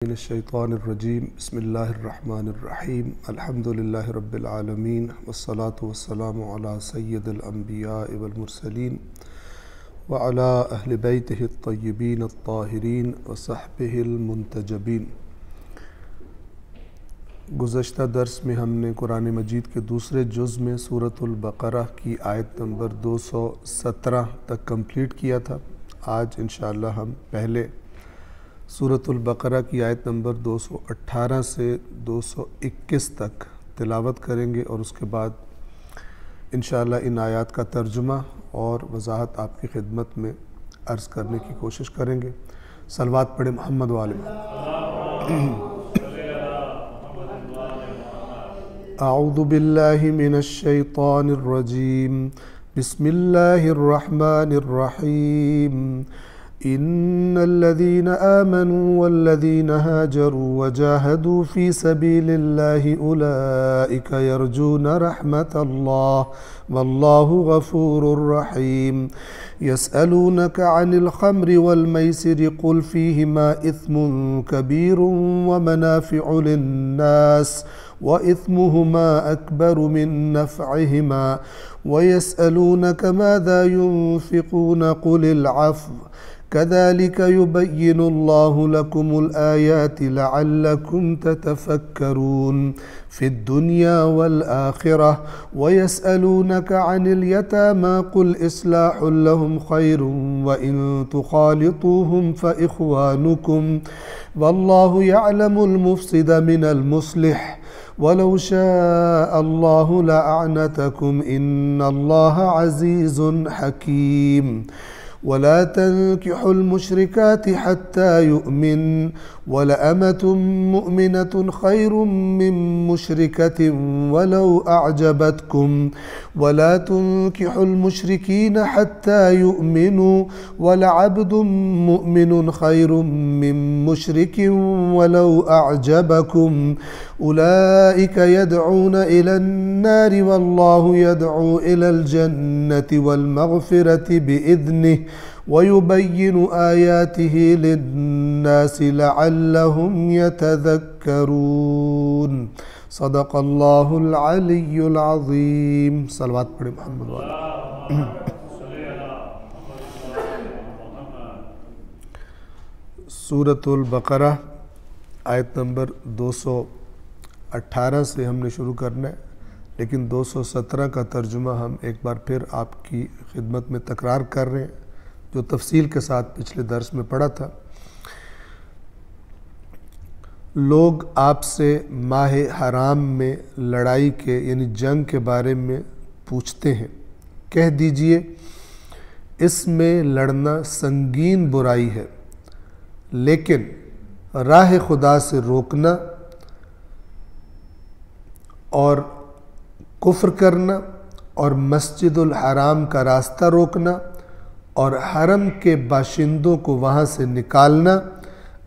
मिनश्शैतानिर्रजीम बिस्मिल्लाहिर्रहमानिर्रहीम अल्हम्दुलिल्लाहि रब्बिल आलमीन वस्सलातु वस्सलामु अला सय्यिदिल अंबिया'i वल मुरसलीन व अला अहलि बैतिहि अत्तय्यिबीन अत्ताहिरीन व सहबिहिल मुंतजबीन। गुज़श्ता दर्स में हमने कुरान मजीद के दूसरे जुज़ में सूरतुल बक़रा की आयत नंबर 217 तक कंप्लीट किया था। आज इंशाअल्लाह हम पहले सूरतुल बक़रा की आयत नंबर 218 से 221 तक तिलावत करेंगे और उसके बाद इंशाअल्लाह इन आयात का तर्जुमा और वज़ाहत आपकी खिदमत में अर्ज़ करने की कोशिश करेंगे। सलवात पढ़े मोहम्मद वाले। अऊज़ु बिल्लाहि मिनश्शैतानिर्रजीम बिस्मिल्लाहिर्रहमानिर्रहीम। इन्नल्लज़ीना आमनू वल्लज़ीना हाजरू वजाहदू फ़ी सबीलिल्लाहि उलाइका यरजूना रहमतल्लाह वल्लाहु गफ़ूरुर रहीम। यसअलूनका अनिल ख़म्रि वल मैसिरि क़ुल फ़ीहिमा इस्मुन कबीरुन व मनाफ़िउ लिन्नास व इस्मुहुमा अकबरु मिन नफ़अहिमा व यसअलूनका माज़ा युनफ़िक़ून क़ुलिल अफ़्व कज़ालिका युबय्यिनुल्लाहु लकुमुल आयाति लअल्लकुम ततफ़क्करून फ़िद्दुनिया वल आख़िरह व यसअलूनका अनिल यतामा क़ुल इस्लाहुल लहुम ख़ैरुन व इन तुख़ालितूहुम फ़इख़्वानुकुम वल्लाहु यअलमुल मुफ़्सिद मिनल मुस्लिह वलौ शाअल्लाहु लअअनतकुम इन्नल्लाहा अज़ीज़ुन हकीम। वला तन्किहुल मुश्रिकाति हत्ता युअमिन वलअमतुम मुअमिनतुन खैरुम मिन मुश्रिकतिन वलौ अअजबतकुम वला तन्किहुल मुश्रिकीना हत्ता युअमिनु वलअब्दुम मुअमिनुन खैरुम मिन मुश्रिकिन वलौ अअजबकुम उलाइका यदऊना इलन नारि वल्लाहु यदऊ इलल जन्नति वल मग़फ़िरति बिइज़्निहि वयुबय्यिनु आयातिहि लिन्नासि लअल्लहुम यतज़क्करून। सदक़ल्लाहुल अलिय्युल अज़ीम। सलवात पढ़े मोहम्मद वाले। सूरतुल बक़रा आयत नंबर 218 से हमने शुरू करना है, लेकिन 217 का तर्जुमा हम एक बार फिर आपकी खिदमत में तकरार कर रहे हैं, जो तफसील के साथ पिछले दर्स में पढ़ा था। लोग आपसे माह हराम में लड़ाई के यानी जंग के बारे में पूछते हैं। कह दीजिए इसमें लड़ना संगीन बुराई है, लेकिन राह खुदा से रोकना और कुफ्र करना और मस्जिदुल हराम का रास्ता रोकना और हरम के बाशिंदों को वहाँ से निकालना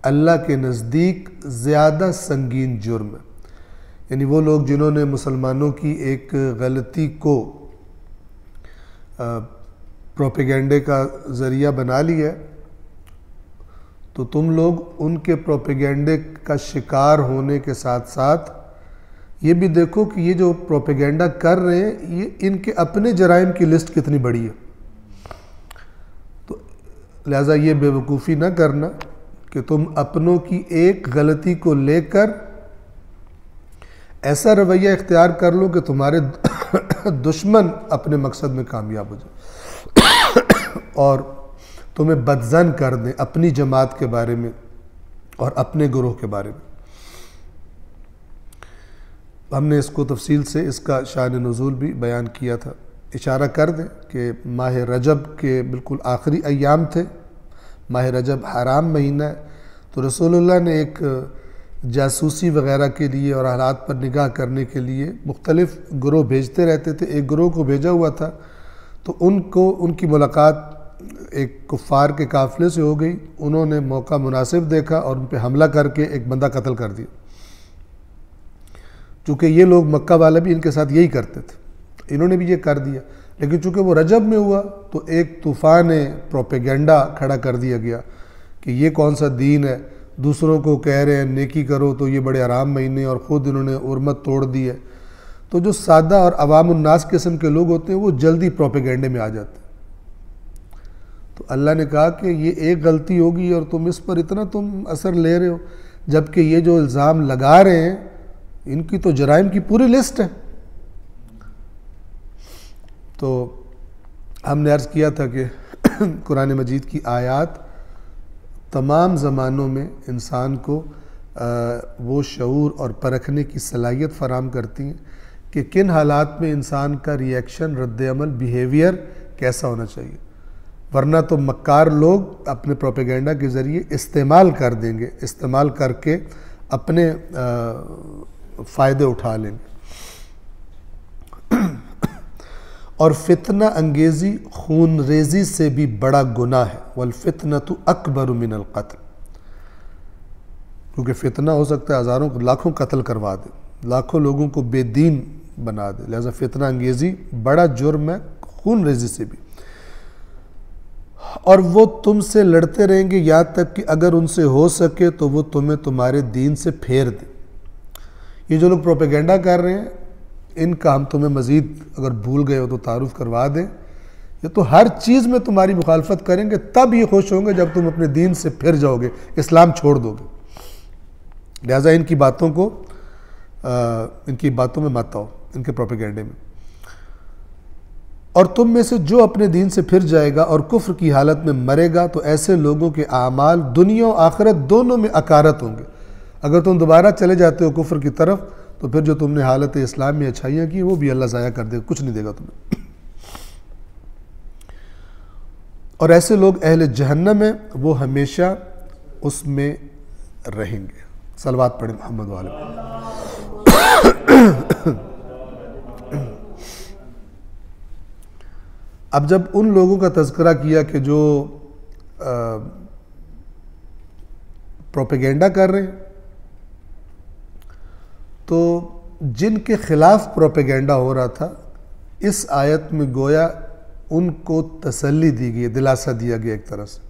अल्लाह के नज़दीक ज़्यादा संगीन जुर्म है। यानी वो लोग जिन्होंने मुसलमानों की एक गलती को प्रोपेगेंडे का ज़रिया बना लिया है, तो तुम लोग उनके प्रोपेगेंडे का शिकार होने के साथ साथ ये भी देखो कि ये जो प्रोपेगेंडा कर रहे हैं ये इनके अपने जराइम की लिस्ट कितनी बड़ी है। तो लिहाजा ये बेवकूफ़ी ना करना कि तुम अपनों की एक गलती को लेकर ऐसा रवैया इख्तियार कर लो कि तुम्हारे दुश्मन अपने मकसद में कामयाब हो जाए और तुम्हें बदज़न कर दें अपनी जमात के बारे में और अपने गुरूह के बारे में। हमने इसको तफसील से इसका शान नुज़ूल भी बयान किया था। इशारा कर दें कि माह रजब के बिल्कुल आखिरी अय्याम थे। माह रजब हराम महीना है, तो रसूलुल्लाह ने एक जासूसी वग़ैरह के लिए और हालात पर निगाह करने के लिए मुख्तलिफ़ गिरोह भेजते रहते थे। एक गिरोह को भेजा हुआ था तो उनकी मुलाकात एक कुफ़ार के काफ़िले से हो गई। उन्होंने मौका मुनासिब देखा और उन पर हमला करके एक बंदा कत्ल कर दिया। चूँकि ये लोग मक्का वाले भी इनके साथ यही करते थे, इन्होंने भी ये कर दिया, लेकिन चूँकि वो रजब में हुआ तो एक तूफ़ान प्रोपेगेंडा खड़ा कर दिया गया कि ये कौन सा दीन है, दूसरों को कह रहे हैं नेकी करो तो ये बड़े आराम महीने, और ख़ुद इन्होंने उर्मत तोड़ दी है। तो जो सादा और अवामुन्नास किस्म के लोग होते हैं वो जल्दी प्रोपेगेंडे में आ जाते हैं। तो अल्लाह ने कहा कि ये एक गलती होगी और तुम इस पर इतना तुम असर ले रहे हो, जबकि ये जो इल्ज़ाम लगा रहे हैं इनकी तो जराइम की पूरी लिस्ट है। तो हमने अर्ज़ किया था कि कुरान मजीद की आयत तमाम ज़मानों में इंसान को वो शऊर और परखने की सलाहियत फ़राहम करती हैं कि किन हालात में इंसान का रिएक्शन, रद्द-ए-अमल, बिहेवियर कैसा होना चाहिए। वरना तो मक्कार लोग अपने प्रोपेगेंडा के ज़रिए इस्तेमाल कर देंगे, इस्तेमाल करके अपने फ़ायदे उठा लेंगे। और फितना अंगेज़ी खून रेज़ी से भी बड़ा गुनाह है। वल फितनतु अकबर मिनल क़त्ल, क्योंकि फितना हो सकता है हज़ारों लाखों कत्ल करवा दे, लाखों लोगों को बेदीन बना दे। लिहाजा फितना अंगेज़ी बड़ा जुर्म है खून रेज़ी से भी। और वो तुमसे लड़ते रहेंगे यहाँ तक कि अगर उनसे हो सके तो वो तुम्हें तुम्हारे दीन से फेर दे। ये जो लोग प्रोपेगेंडा कर रहे हैं इनका हम तुम्हें मज़ीद अगर भूल गए हो तो तारुफ करवा दें। ये तो हर चीज़ में तुम्हारी मुखालफत करेंगे, तब ये खुश होंगे जब तुम अपने दीन से फिर जाओगे, इस्लाम छोड़ दोगे। लिहाजा इनकी बातों को इनकी बातों में मत आओ, इनके प्रोपेगेंडे में। और तुम में से जो अपने दीन से फिर जाएगा और कुफ्र की हालत में मरेगा तो ऐसे लोगों के आमाल दुनिया और आखिरत दोनों में अकारत होंगे। अगर तुम दोबारा चले जाते हो कुफ्र की तरफ तो फिर जो तुमने हालत इस्लाम में अच्छाइयाँ की वो भी अल्लाह ज़ाया कर देगा, कुछ नहीं देगा तुम्हें। और ऐसे लोग अहले जहन्नम है, वो हमेशा उसमें रहेंगे। सलवात पढ़े मोहम्मद वाले। अब जब उन लोगों का तज़किरा किया कि जो प्रोपेगेंडा कर रहे हैं, तो जिनके ख़िलाफ़ प्रोपेगेंडा हो रहा था इस आयत में गोया उनको तसल्ली दी गई, दिलासा दिया गया एक तरह से।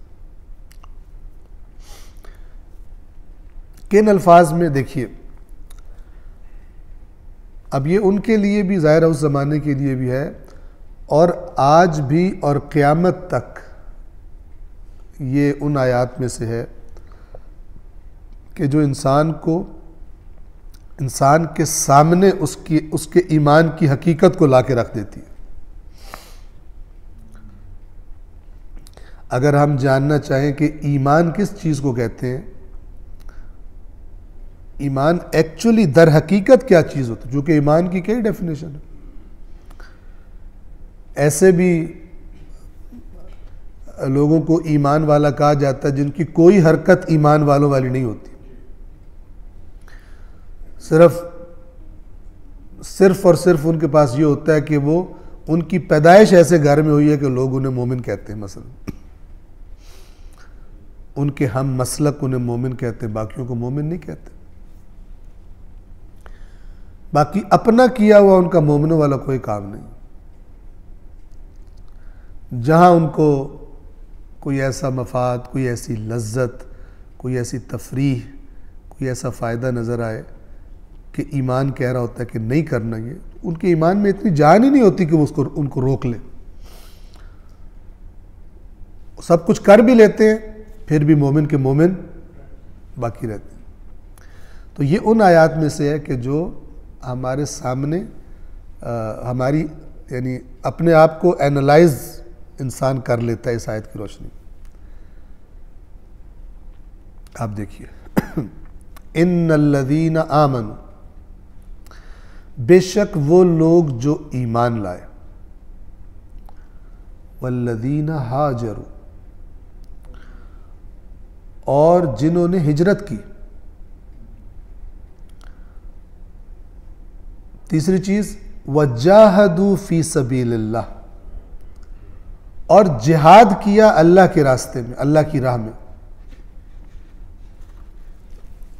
किन अल्फाज में देखिए, अब ये उनके लिए भी ज़ाहिर है, उस ज़माने के लिए भी है और आज भी और क़यामत तक ये उन आयात में से है कि जो इंसान के सामने उसके ईमान की हकीकत को ला के रख देती है। अगर हम जानना चाहें कि ईमान किस चीज़ को कहते हैं, ईमान एक्चुअली दर हकीकत क्या चीज़ होती है, जो कि ईमान की कई डेफिनेशन है। ऐसे भी लोगों को ईमान वाला कहा जाता है जिनकी कोई हरकत ईमान वालों वाली नहीं होती। सिर्फ और सिर्फ उनके पास ये होता है कि वो उनकी पैदाइश ऐसे घर में हुई है कि लोग उन्हें मोमिन कहते हैं। मसलन उनके हम मसलक उन्हें मोमिन कहते हैं, बाकियों को मोमिन नहीं कहते। बाकी अपना किया हुआ उनका मोमिनों वाला कोई काम नहीं। जहाँ उनको कोई ऐसा मफाद, कोई ऐसी लज्जत, कोई ऐसी तफरीह, कोई ऐसा फ़ायदा नज़र आए कि ईमान कह रहा होता है कि नहीं करना, ये उनके ईमान में इतनी जान ही नहीं होती कि वो उनको रोक ले। सब कुछ कर भी लेते हैं फिर भी मोमिन के मोमिन बाकी रहते हैं। तो ये उन आयात में से है कि जो हमारे सामने हमारी यानी अपने आप को एनालाइज इंसान कर लेता है इस आयत की रोशनी। आप देखिए, इन्नल्लज़ीना आमनू, बेशक वो लोग जो ईमान लाए, वल्लज़ीना हाजरू, और जिन्होंने हिजरत की। तीसरी चीज वजाहदू फी सबीलिल्लाह, और जिहाद किया अल्लाह के रास्ते में, अल्लाह की राह में।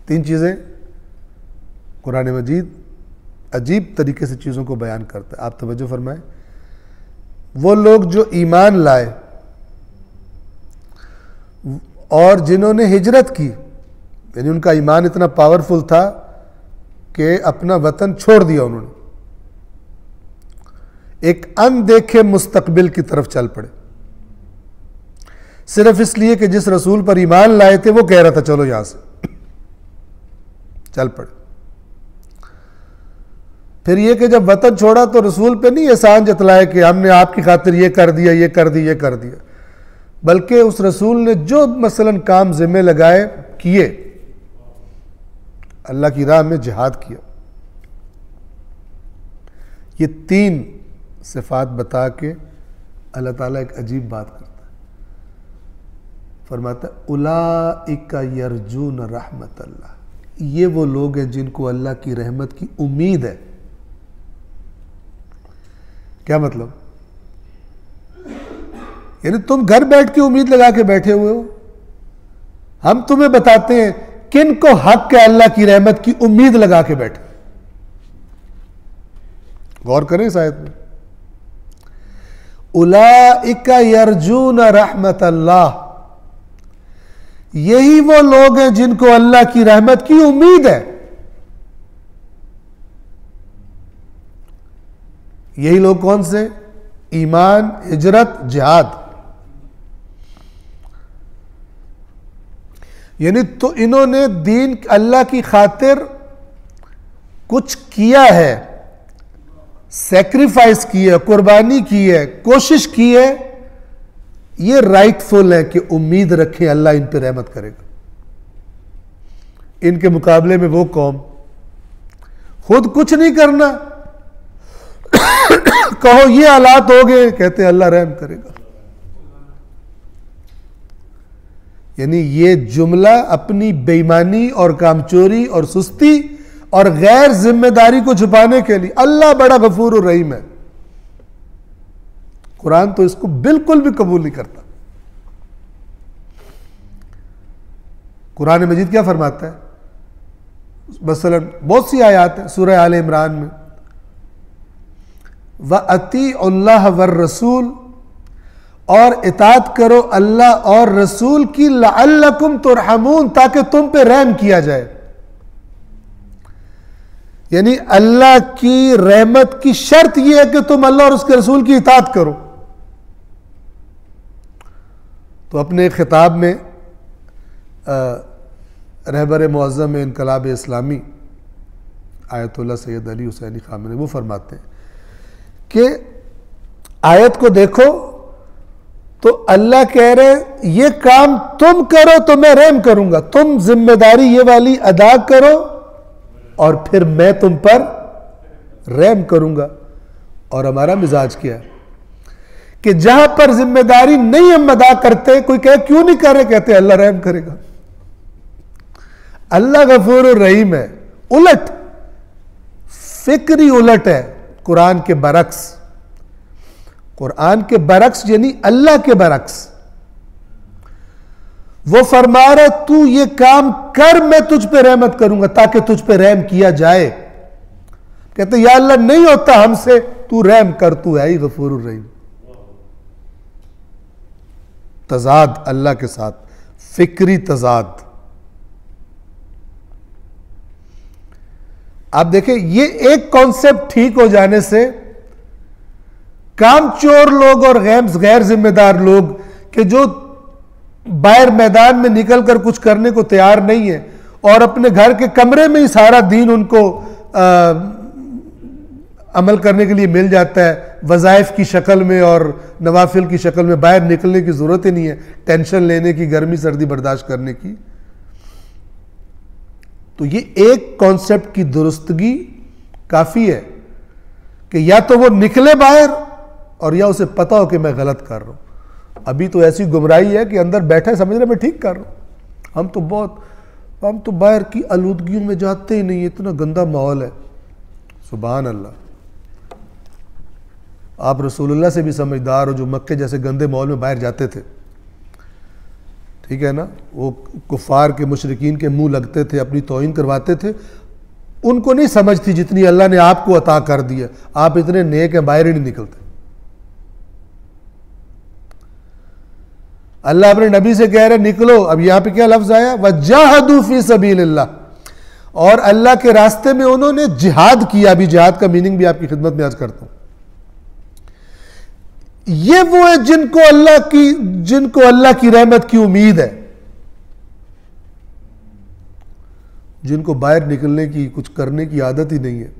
तीन चीजें कुरान मजीद अजीब तरीके से चीजों को बयान करता है। आप तवज्जो फरमाएं। वो लोग जो ईमान लाए और जिन्होंने हिजरत की, यानी उनका ईमान इतना पावरफुल था कि अपना वतन छोड़ दिया उन्होंने, एक अनदेखे मुस्तकबिल की तरफ चल पड़े, सिर्फ इसलिए कि जिस रसूल पर ईमान लाए थे वो कह रहा था चलो यहां से, चल पड़े। फिर ये कि जब वतन छोड़ा तो रसूल पे नहीं एहसान जतलाए कि हमने आपकी खातिर ये कर दिया, ये कर दिया, ये कर दिया, बल्कि उस रसूल ने जो मसलन काम जिम्मे लगाए किए, अल्लाह की राह में जिहाद किया। ये 3 सिफात बता के अल्लाह ताला एक अजीब बात करता है, फरमाता है उलाइका यरजून रहमत अल्लाह, ये वो लोग हैं जिनको अल्लाह की रहमत की उम्मीद है। क्या मतलब? यानी तुम घर बैठ के उम्मीद लगा के बैठे हुए हो, हम तुम्हें बताते हैं किन को हक है अल्लाह की रहमत की उम्मीद लगा के बैठे। गौर करें इस आयत में, उलाइका यरजून रहमत अल्लाह, यही वो लोग हैं जिनको अल्लाह की रहमत की उम्मीद है। यही लोग कौन से? ईमान, हिजरत, जिहाद। यानी तो इन्होंने दीन अल्लाह की खातिर कुछ किया है, सैक्रिफाइस की है, कुर्बानी की है, कोशिश की है, ये राइटफुल है कि उम्मीद रखें अल्लाह इन पर रहमत करेगा। इनके मुकाबले में वो कौम खुद कुछ नहीं करना, कहो ये हालात हो गए, कहते अल्लाह रहम करेगा। यानी ये जुमला अपनी बेईमानी और कामचोरी और सुस्ती और गैर जिम्मेदारी को छुपाने के लिए, अल्लाह बड़ा गफूर और रहीम है, कुरान तो इसको बिल्कुल भी कबूल नहीं करता। कुरान मजीद क्या फरमाता है? मसलन बहुत सी आयत है सूरह आले इमरान में, व अतीउल्लाह वर रसूल, और इताअत करो अल्लाह और रसूल की, लअल्लकुम तुरहमून, ताकि तुम पे रहम किया जाए। यानी अल्लाह की रहमत की शर्त यह है कि तुम अल्लाह और उसके रसूल की इताअत करो। तो अपने खिताब में रहबर मुअज़्ज़म इनकलाब इस्लामी आयतुल्लाह सैयद अली हुसैनी खामनी वो फरमाते हैं कि आयत को देखो तो अल्लाह कह रहे ये काम तुम करो तो मैं रहम करूंगा, तुम जिम्मेदारी ये वाली अदा करो और फिर मैं तुम पर रहम करूंगा। और हमारा मिजाज क्या है कि जहां पर जिम्मेदारी नहीं हम अदा करते, कोई कहे क्यों नहीं कर रहे, कहते अल्लाह रहम करेगा। अल्लाह गफूर रहीम है। उलट, फिक्री उलट है कुरान के बरक्स। कुरान के बरक्स यानी अल्लाह के बरक्स। वो फरमा रहा तू ये काम कर, मैं तुझ पे रहमत करूंगा ताकि तुझ पे रहम किया जाए। कहते या अल्लाह नहीं होता हमसे, तू रहम कर, तू है ही गफूर रहीम। तजाद अल्लाह के साथ, फिक्री तजाद। आप देखें ये एक कॉन्सेप्ट ठीक हो जाने से कामचोर लोग और गैर जिम्मेदार लोग कि जो बाहर मैदान में निकलकर कुछ करने को तैयार नहीं है और अपने घर के कमरे में ही सारा दिन उनको अमल करने के लिए मिल जाता है, वज़ाइफ की शक्ल में और नवाफिल की शक्ल में, बाहर निकलने की जरूरत ही नहीं है टेंशन लेने की, गर्मी सर्दी बर्दाश्त करने की। तो ये एक कॉन्सेप्ट की दुरुस्तगी काफी है कि या तो वो निकले बाहर और या उसे पता हो कि मैं गलत कर रहा हूं। अभी तो ऐसी गुमराही है कि अंदर बैठा है समझ रहे मैं ठीक कर रहा हूं। हम तो बाहर की आलूदगियों में जाते ही नहीं, इतना गंदा माहौल है। सुभान अल्लाह। आप रसूलुल्लाह से भी समझदार हो जो मक्के जैसे गंदे माहौल में बाहर जाते थे, ठीक है ना। वो कुफार के मुशरिकीन के मुंह लगते थे, अपनी तौहीन करवाते थे। उनको नहीं समझ थी जितनी अल्लाह ने आपको अता कर दिया। आप इतने नेक हैं, बाहर ही नहीं निकलते। अल्लाह अपने नबी से कह रहे निकलो, अब यहां पे क्या लफ्ज आया, वजाहदू फी सबीलिल्लाह, और अल्लाह के रास्ते में उन्होंने जिहाद किया। अभी जिहाद का मीनिंग भी आपकी खिदमत में आज करता हूं। ये वो है जिनको अल्लाह की रहमत की उम्मीद है, जिनको बाहर निकलने की, कुछ करने की आदत ही नहीं है,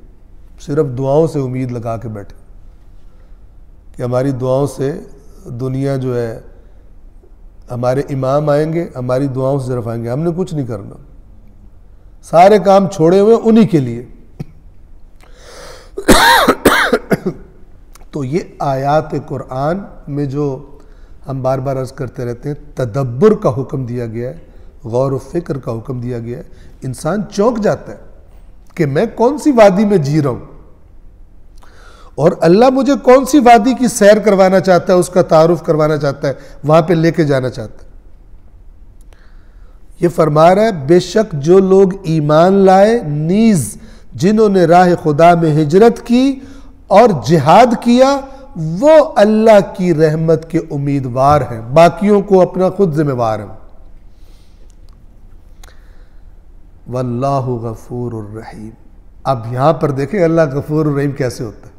सिर्फ दुआओं से उम्मीद लगा के बैठे कि हमारी दुआओं से दुनिया जो है, हमारे इमाम आएंगे, हमारी दुआओं से सिर्फ आएंगे, हमने कुछ नहीं करना, सारे काम छोड़े हुए उन्हीं के लिए। तो ये आयात कुरान में जो हम बार बार अर्ज करते रहते हैं, तदब्बर का हुक्म दिया गया है, गौर व फिक्र का हुक्म दिया गया है। इंसान चौंक जाता है कि मैं कौन सी वादी में जी रहा हूं, और अल्लाह मुझे कौन सी वादी की सैर करवाना चाहता है, उसका तारुफ करवाना चाहता है, वहां पे लेके जाना चाहता है। ये फरमा रहा है, बेशक जो लोग ईमान लाए, नीज जिन्होंने राह खुदा में हिजरत की और जिहाद किया, वो अल्लाह की रहमत के उम्मीदवार हैं, बाकियों को अपना खुद जिम्मेवार है। वल्लाहु गफूरुर रहीम। अब यहां पर देखें अल्लाह गफूरुर रहीम कैसे होता है।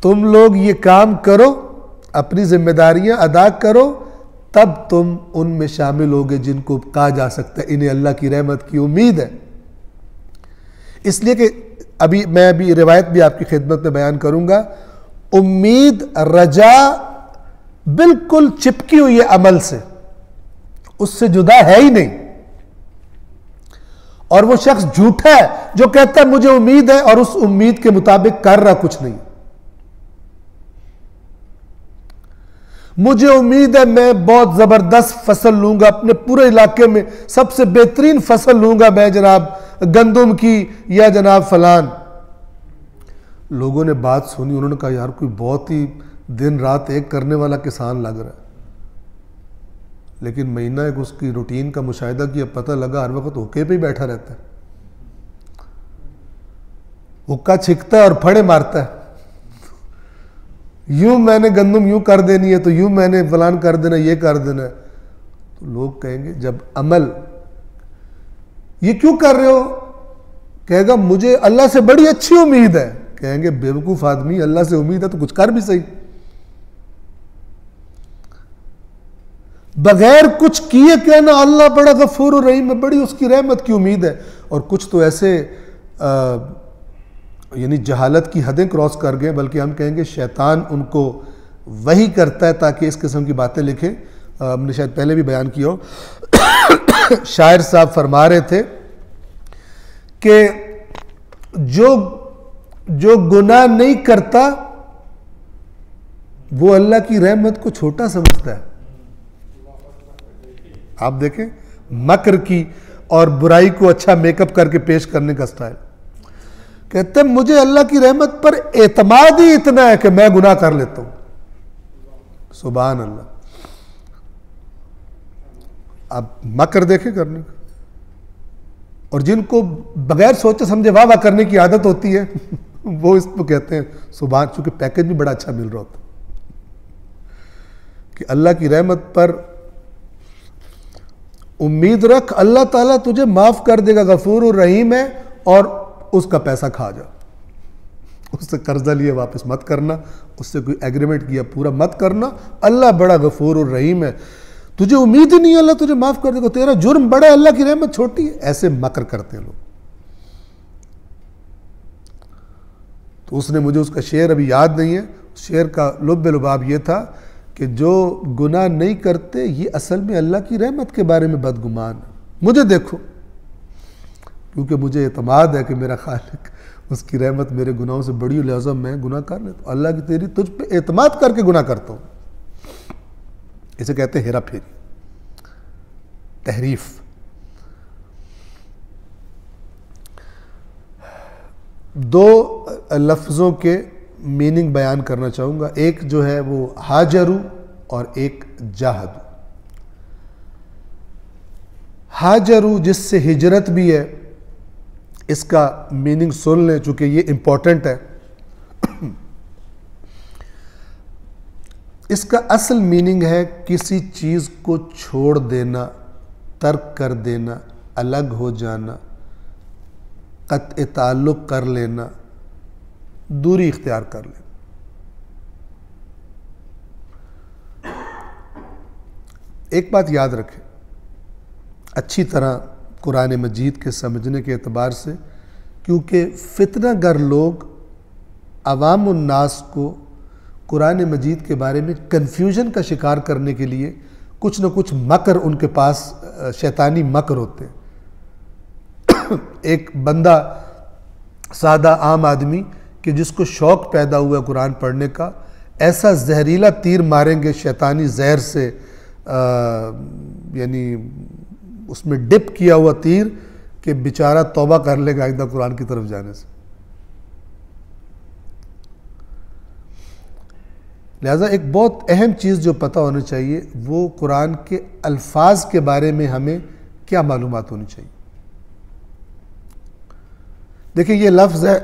तुम लोग ये काम करो, अपनी जिम्मेदारियां अदा करो, तब तुम उनमें शामिल होगे जिनको कहा जा सकता है इन्हें अल्लाह की रहमत की उम्मीद है। इसलिए कि मैं अभी रिवायत भी आपकी खिदमत में बयान करूंगा, उम्मीद रजा बिल्कुल चिपकी हुई है अमल से, उससे जुदा है ही नहीं। और वो शख्स झूठा है जो कहता है मुझे उम्मीद है और उस उम्मीद के मुताबिक कर रहा कुछ नहीं। मुझे उम्मीद है मैं बहुत जबरदस्त फसल लूंगा, अपने पूरे इलाके में सबसे बेहतरीन फसल लूंगा मैं, जनाब गंदम की या जनाब फलान। लोगों ने बात सुनी, उन्होंने कहा यार कोई बहुत ही दिन रात एक करने वाला किसान लग रहा है। लेकिन महीना एक उसकी रूटीन का मुशाहिदा किया, पता लगा हर वक्त हुक्के पे ही बैठा रहता है, हुक्का छिकता है और फड़े मारता है। यूं मैंने गंदम यूं कर देनी है, तो यूं मैंने फलान कर देना, ये कर देना। तो लोग कहेंगे जब अमल, ये क्यों कर रहे हो, कहेगा मुझे अल्लाह से बड़ी अच्छी उम्मीद है। कहेंगे बेवकूफ आदमी, अल्लाह से उम्मीद है तो कुछ कर भी सही। बगैर कुछ किए कहना अल्लाह बड़ा गफूर रहीम है, बड़ी उसकी रहमत की उम्मीद है। और कुछ तो ऐसे यानी जहालत की हदें क्रॉस कर गए, बल्कि हम कहेंगे शैतान उनको वही करता है ताकि इस किस्म की बातें लिखें। हमने शायद पहले भी बयान किया हो। शायर साहब फरमा रहे थे कि जो गुनाह नहीं करता वो अल्लाह की रहमत को छोटा समझता है। आप देखें मकर की और बुराई को अच्छा मेकअप करके पेश करने का स्टाइल। कहते हैं मुझे अल्लाह की रहमत पर एतमाद ही इतना है कि मैं गुनाह कर लेता हूं। सुभान अल्लाह। आप मकर देखें करने का, और जिनको बगैर सोचे समझे वाह वाह करने की आदत होती है वो इसको कहते हैं सुभान, चूंकि पैकेज भी बड़ा अच्छा मिल रहा होता कि अल्लाह की रहमत पर उम्मीद रख, अल्लाह ताला तुझे माफ कर देगा, गफूर रहीम है, और उसका पैसा खा जा। उससे कर्जा लिया वापस मत करना, उससे कोई एग्रीमेंट किया पूरा मत करना। अल्लाह बड़ा गफूर रहीम है, तुझे उम्मीद ही नहीं अल्लाह तुझे माफ कर देगा, तेरा जुर्म बड़ा है, अल्लाह की रहमत छोटी है। ऐसे मकर करते हैं लोग। तो उसने मुझे उसका शेर अभी याद नहीं है, शेर का लुब्बे लुबाब ये था कि जो गुनाह नहीं करते ये असल में अल्लाह की रहमत के बारे में बदगुमान है। मुझे देखो, क्योंकि मुझे एतमाद है कि मेरा खालिक, उसकी रहमत मेरे गुनाहों से बड़ी, लिहाजा मैं गुनाह कर लेता हूं। अल्लाह की तेरी तुझ पे एतमाद करके गुनाह करता हूं। इसे कहते हैं हेरा फेरी, तहरीफ। दो लफ्ज़ों के मीनिंग बयान करना चाहूँगा, एक जो है वो हाजरू और एक जाहदू। हाजरू जिससे हिजरत भी है, इसका मीनिंग सुन लें चूंकि ये इंपॉर्टेंट है। इसका असल मीनिंग है किसी चीज़ को छोड़ देना, तर्क कर देना, अलग हो जाना, क़त्अ ताल्लुक़ कर लेना, दूरी इख्तियार कर लेना। एक बात याद रखें, अच्छी तरह कुरान मजीद के समझने के एतबार से, क्योंकि फितना गर लोग अवाम उन्नास को कुरान मजीद के बारे में कन्फ्यूजन का शिकार करने के लिए कुछ न कुछ मकर उनके पास शैतानी मकर होते हैं। एक बंदा सादा आम आदमी कि जिसको शौक़ पैदा हुआ कुरान पढ़ने का, ऐसा जहरीला तीर मारेंगे शैतानी जहर से, यानी उसमें डिप किया हुआ तीर, कि बेचारा तौबा कर लेगा आइंदा कुरान की तरफ जाने से। लिहाजा एक बहुत अहम चीज़ जो पता होनी चाहिए वो कुरान के अल्फाज के बारे में हमें क्या मालूमात होनी चाहिए। देखिए ये लफ्ज़ है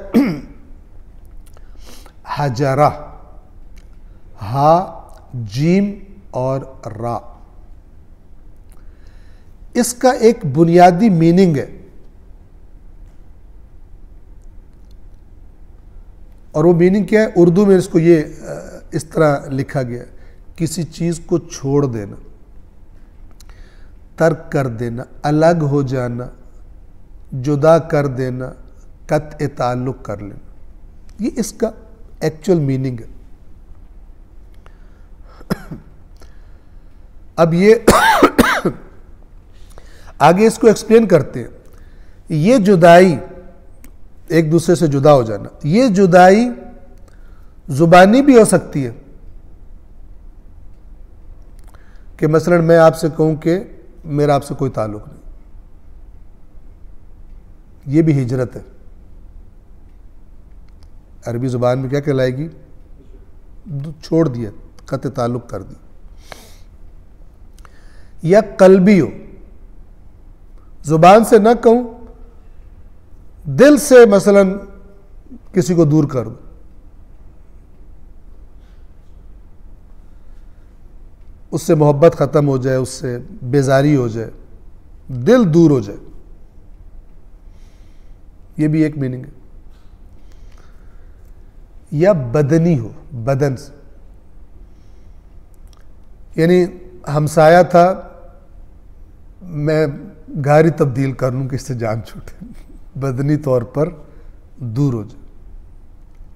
हजरा, हा जीम और रा। इसका एक बुनियादी मीनिंग है और वो मीनिंग क्या है, उर्दू में इसको ये इस तरह लिखा गया, किसी चीज़ को छोड़ देना, तर्क कर देना, अलग हो जाना, जुदा कर देना, क़त्अ ताल्लुक़ कर लेना। ये इसका एक्चुअल मीनिंग है। अब ये आगे इसको एक्सप्लेन करते हैं। ये जुदाई, एक दूसरे से जुदा हो जाना, ये जुदाई ज़ुबानी भी हो सकती है कि मसलन मैं आपसे कहूं कि मेरा आपसे कोई ताल्लुक़ नहीं, ये भी हिजरत है। अरबी ज़ुबान में क्या कहलाएगी? छोड़ दिया, क़त्अ ताल्लुक़ कर दी। या कल्बी हो, ज़ुबान से ना कहूं, दिल से मसलन किसी को दूर कर दो, उससे मोहब्बत ख़त्म हो जाए, उससे बेजारी हो जाए, दिल दूर हो जाए, ये भी एक मीनिंग है। या बदनी हो, बदन से, यानी हमसाया था, मैं घर ही तब्दील कर लूँ कि इससे जान छूटे, बदनी तौर पर दूर हो जाए।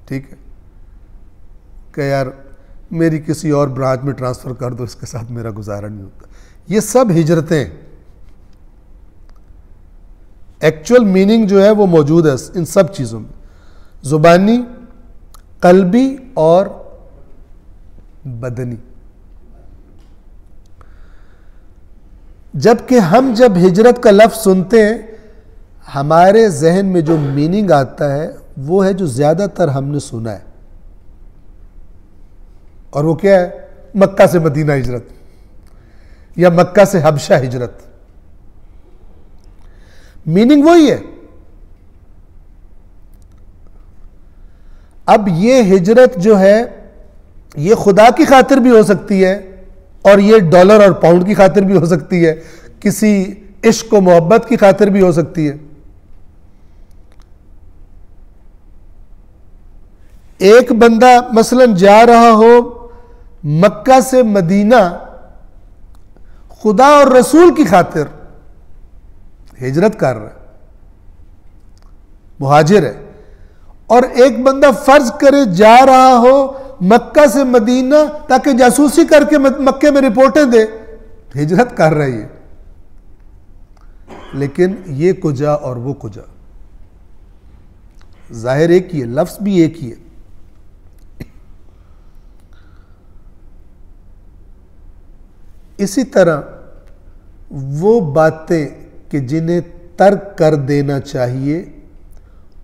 ठीक है कि यार मेरी किसी और ब्रांच में ट्रांसफ़र कर दो, इसके साथ मेरा गुजारा नहीं होता। ये सब हिजरतें, एक्चुअल मीनिंग जो है वो मौजूद है इन सब चीज़ों में, ज़ुबानी, कल्बी और बदनी। जबकि हम जब हिजरत का लफ्ज़ सुनते हैं, हमारे जहन में जो मीनिंग आता है वो है जो ज़्यादातर हमने सुना है, और वो क्या है? मक्का से मदीना हिजरत या मक्का से हबशा हिजरत। मीनिंग वही है। अब ये हिजरत जो है ये खुदा की खातिर भी हो सकती है और ये डॉलर और पाउंड की खातिर भी हो सकती है, किसी इश्क व मोहब्बत की खातिर भी हो सकती है। एक बंदा मसलन जा रहा हो मक्का से मदीना खुदा और रसूल की खातिर हिजरत कर रहा है, मुहाजिर है, और एक बंदा फर्ज करे जा रहा हो मक्का से मदीना ताकि जासूसी करके मक्के में रिपोर्टें दे, हिजरत कर रही है, लेकिन ये कुजा और वो कुजा, जाहिर एक ही है, लफ्ज भी एक ही है। इसी तरह वो बातें कि जिन्हें तर्क कर देना चाहिए,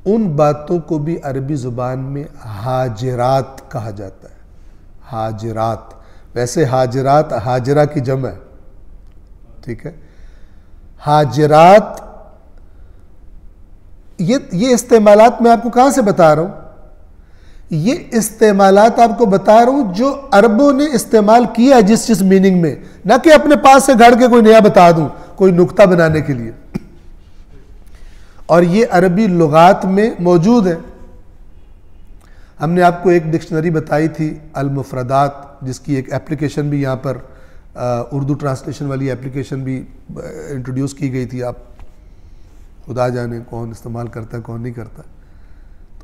उन बातों को भी अरबी ज़ुबान में हाजिरात कहा जाता है। हाजिरात, वैसे हाजिरात हाजिरा की जम है, ठीक है। हाजिरात ये इस्तेमालात मैं आपको कहाँ से बता रहा हूँ? ये इस्तेमालात आपको बता रहा हूं जो अरबों ने इस्तेमाल किया है जिस जिस मीनिंग में, ना कि अपने पास से घड़ के कोई नया बता दूं कोई नुक्ता बनाने के लिए। और ये अरबी लुगात में मौजूद है। हमने आपको एक डिक्शनरी बताई थी अल मुफरदात, जिसकी एक एप्लीकेशन भी यहाँ पर उर्दू ट्रांसलेशन वाली एप्लीकेशन भी इंट्रोड्यूस की गई थी। आप खुदा जाने कौन इस्तेमाल करता है कौन नहीं करता।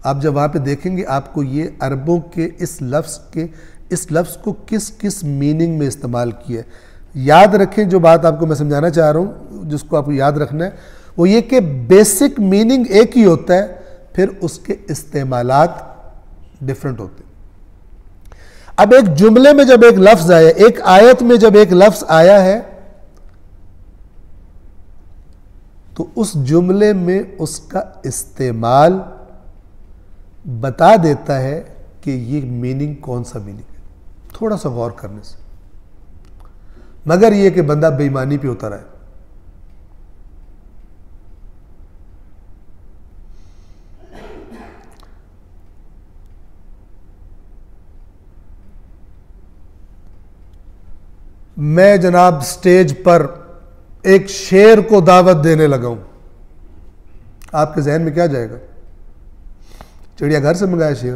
आप जब वहाँ पे देखेंगे आपको ये अरबों के इस लफ्ज़ को किस किस मीनिंग में इस्तेमाल किया है। याद रखें, जो बात आपको मैं समझाना चाह रहा हूँ, जिसको आपको याद रखना है वो ये कि बेसिक मीनिंग एक ही होता है, फिर उसके इस्तेमालात डिफरेंट होते हैं। अब एक जुमले में जब एक लफ्ज़ आया, एक आयत में जब एक लफ्ज़ आया है, तो उस जुमले में उसका इस्तेमाल बता देता है कि ये मीनिंग कौन सा मीनिंग है, थोड़ा सा गौर करने से। मगर ये कि बंदा बेईमानी पे उतर आए। मैं जनाब स्टेज पर एक शेर को दावत देने लगा हूं, आपके जहन में क्या जाएगा? चिड़ियाघर से मंगाया शेर,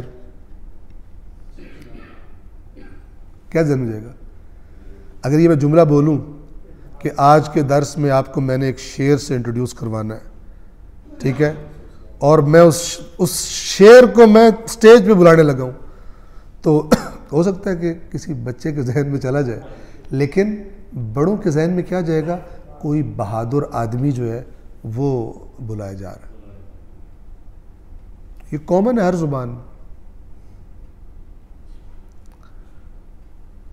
क्या जहन में जाएगा? अगर ये मैं जुमला बोलूं कि आज के दर्स में आपको मैंने एक शेर से इंट्रोड्यूस करवाना है, ठीक है, और मैं उस शेर को मैं स्टेज पे बुलाने लगा हूं, तो हो सकता है कि किसी बच्चे के जहन में चला जाए, लेकिन बड़ों के जहन में क्या जाएगा? कोई बहादुर आदमी जो है वो बुलाया जा रहा है। ये कॉमन है हर जुबान में।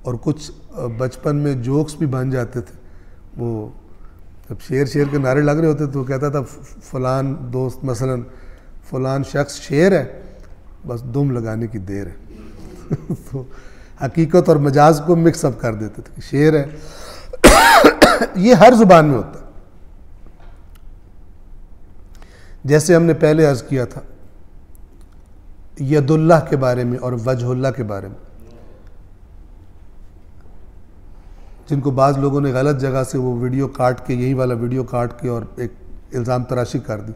और कुछ बचपन में जोक्स भी बन जाते थे। वो जब शेर शेर के नारे लग रहे होते तो कहता था फलान दोस्त, मसलन फलान शख्स शेर है, बस दुम लगाने की देर है। तो हकीकत और मजाज को मिक्सअप कर देते थे, शेर है। ये हर जुबान में होता है। जैसे हमने पहले अर्ज किया था यदुल्लाह के बारे में और वजहुल्लाह के बारे में, जिनको बाज़ लोगों ने गलत जगह से वो वीडियो काट के, यही वाला वीडियो काट के और एक इल्ज़ाम तराशी कर दी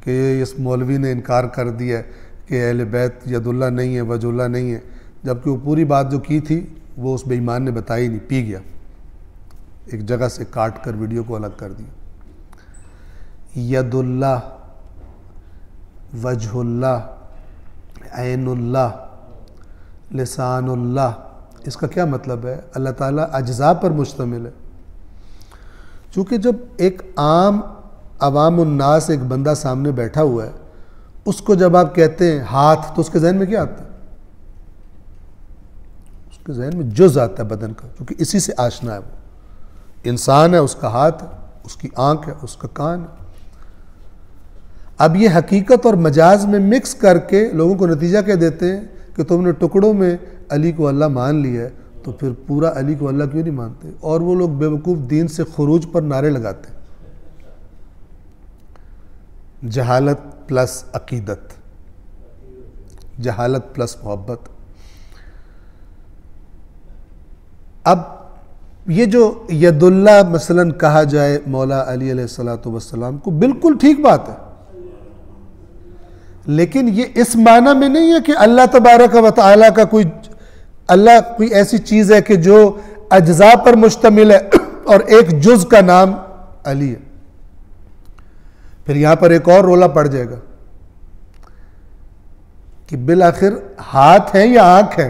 कि इस मौलवी ने इनकार कर दिया कि अहले बैत यदुल्लाह नहीं है, वजहुल्लाह नहीं है, जबकि वो पूरी बात जो की थी वो उस बेईमान ने बताई नहीं, पी गया, एक जगह से काट कर वीडियो को अलग कर दिया। यदुल्लाह, वजहुल्लाह, ऐनुल्लाह, लिसानुल्लाह, इसका क्या मतलब है? अल्लाह ताला अज्जा पर मुश्तमिल है। चूँकि जब एक आम अवामुन्नास एक बंदा सामने बैठा हुआ है, उसको जब आप कहते हैं हाथ, तो उसके जहन में क्या आता है? उसके जहन में जुज़ आता है बदन का, क्योंकि इसी से आशना है। वो इंसान है, उसका हाथ है, उसकी आंख है, उसका कान है। अब ये हकीकत और मजाज में मिक्स करके लोगों को नतीजा क्या देते हैं कि तुमने टुकड़ों में अली को अल्लाह मान लिया है, तो फिर पूरा अली को अल्लाह क्यों नहीं मानते? और वो लोग बेवकूफ़ दीन से खुरूज पर नारे लगाते हैं। जहालत प्लस अकीदत, जहालत प्लस मोहब्बत। अब ये जो यदुल्लाह मसलन कहा जाए मौला अली अलैहिस्सलातु वस्सलाम को, बिल्कुल ठीक बात है, लेकिन ये इस माना में नहीं है कि अल्लाह तबारक व तआला का अल्लाह कोई ऐसी चीज़ है कि जो अज्जा पर मुश्तमिल है और एक जुज़ का नाम अली है। फिर यहां पर एक और रोला पड़ जाएगा कि बिल आखिर हाथ है या आंख है,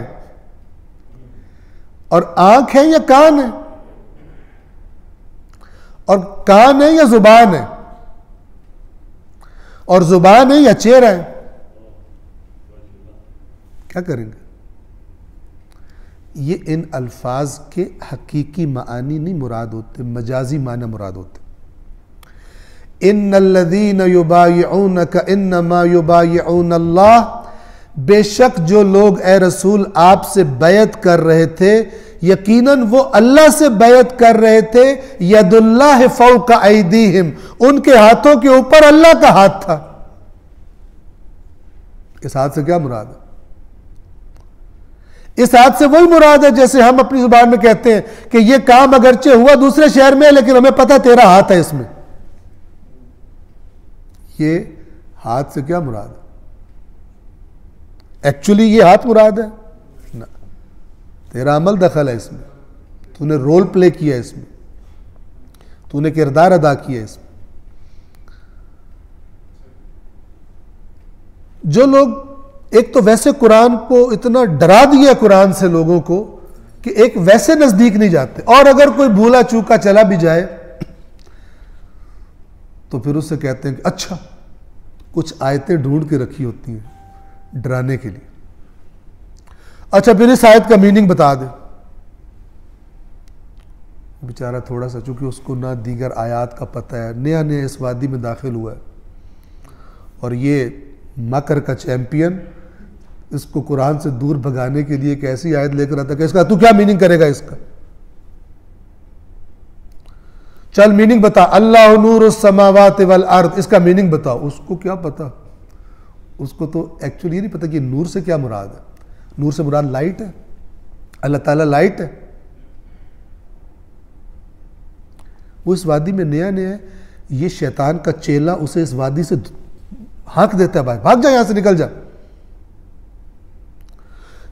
और आंख है या कान है, और कान है या जुबान है, और जुबान है या चेहरा है। क्या करेंगे? ये इन अल्फाज के हकीकी मानी नहीं मुराद होते, मजाजी माना मुराद होते। इन्नल्लज़ीना युबायिऊनका इन्नमा युबायिऊनल्लाह, बेशक जो लोग ए रसूल आपसे बैत कर रहे थे, यकीनन वो अल्लाह से बैत कर रहे थे। यदुल्लाह फौका ऐदीहिम, उनके हाथों के ऊपर अल्लाह का हाथ था। इस हाथ से क्या मुराद है? इस आयत से वही मुराद है जैसे हम अपनी जुबान में कहते हैं कि ये काम अगरचे हुआ दूसरे शहर में लेकिन हमें पता तेरा हाथ है इसमें। ये हाथ से क्या मुराद है? एक्चुअली ये हाथ मुराद है ना, तेरा अमल दखल है इसमें, तूने रोल प्ले किया इसमें, तूने किरदार अदा किया इसमें। जो लोग एक तो वैसे कुरान को इतना डरा दिया कुरान से लोगों को कि एक वैसे नजदीक नहीं जाते, और अगर कोई भूला चूका चला भी जाए तो फिर उससे कहते हैं कि अच्छा कुछ आयतें ढूंढ के रखी होती हैं डराने के लिए, अच्छा फिर इस आयत का मीनिंग बता दे। बेचारा थोड़ा सा, चूंकि उसको ना दीगर आयात का पता है, नया नया इस वादी में दाखिल हुआ है और ये मकर का चैंपियन इसको कुरान से दूर भगाने के लिए एक ऐसी आयत लेकर आता है कि इसका तू क्या मीनिंग करेगा इसका, चल मीनिंग बता, अल्लाह नूरुस समावाति वल अर्द, इसका मीनिंग बताओ। उसको क्या पता, उसको तो एक्चुअली नहीं पता कि नूर से क्या मुराद है। नूर से मुराद लाइट है, अल्लाह ताला लाइट है। वो इस वादी में नया नया है, ये शैतान का चेला उसे इस वादी से हाँक देता है, भाई भाग जा यहां से, निकल जा।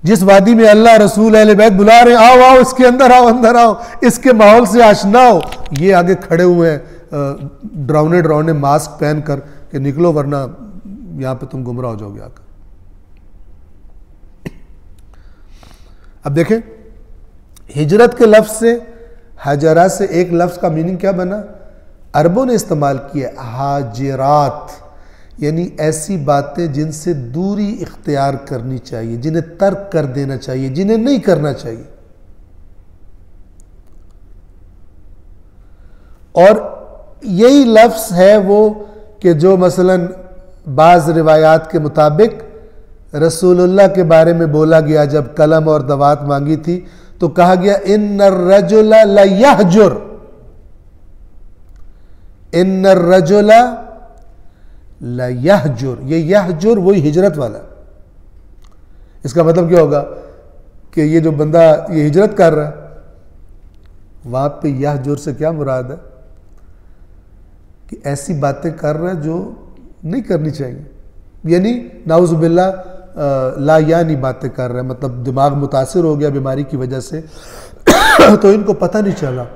जिस वादी में अल्लाह रसूल अहले बैत बुला रहे हैं, आओ आओ इसके अंदर आओ, अंदर आओ, इसके माहौल से आशना हो, ये आगे खड़े हुए हैं डरावने डरावने मास्क पहन कर कि निकलो वरना यहां पे तुम गुमराह हो जाओगे आकर। अब देखें हिजरत के लफ्ज से, हजरा से एक लफ्ज का मीनिंग क्या बना, अरबों ने इस्तेमाल किया हाजिरात, यानी ऐसी बातें जिनसे दूरी इख्तियार करनी चाहिए, जिन्हें तर्क कर देना चाहिए, जिन्हें नहीं करना चाहिए। और यही लफ्ज है वो कि जो मसलन बाज़ रिवायात के मुताबिक रसूलुल्लाह के बारे में बोला गया, जब कलम और दवात मांगी थी तो कहा गया इन्नर रजुला लयहजुर, इन्नर रजुला लयहजुर, ये यहजुर वही हिजरत वाला। इसका मतलब क्या होगा कि ये जो बंदा ये हिजरत कर रहा है, वहां पे यहजुर से क्या मुराद है कि ऐसी बातें कर रहा है जो नहीं करनी चाहिए, यानी नाउज़ुबिल्लाह ला यानी बातें कर रहे हैं, मतलब दिमाग मुतासिर हो गया बीमारी की वजह से तो इनको पता नहीं चला,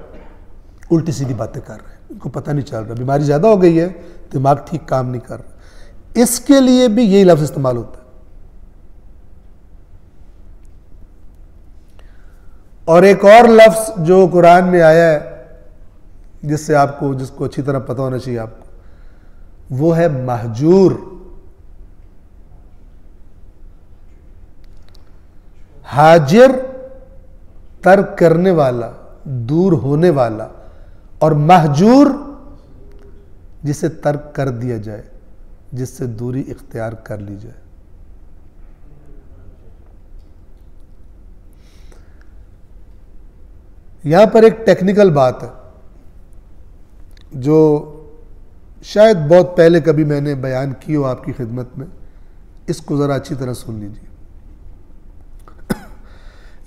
उल्टी सीधी बातें कर रहे हैं, इनको पता नहीं चल रहा, बीमारी ज़्यादा हो गई है, दिमाग ठीक काम नहीं कर रहा। इसके लिए भी यही लफ्ज़ इस्तेमाल होता है। और एक और लफ्ज़ जो कुरान में आया है जिससे आपको, जिसको अच्छी तरह पता होना चाहिए आपको, वो है महजूर। हाजिर तर्क करने वाला, दूर होने वाला, और महजूर जिसे तर्क कर दिया जाए, जिससे दूरी इख्तियार कर ली जाए। यहां पर एक टेक्निकल बात है जो शायद बहुत पहले कभी मैंने बयान की हो आपकी खिदमत में, इसको जरा अच्छी तरह सुन लीजिए।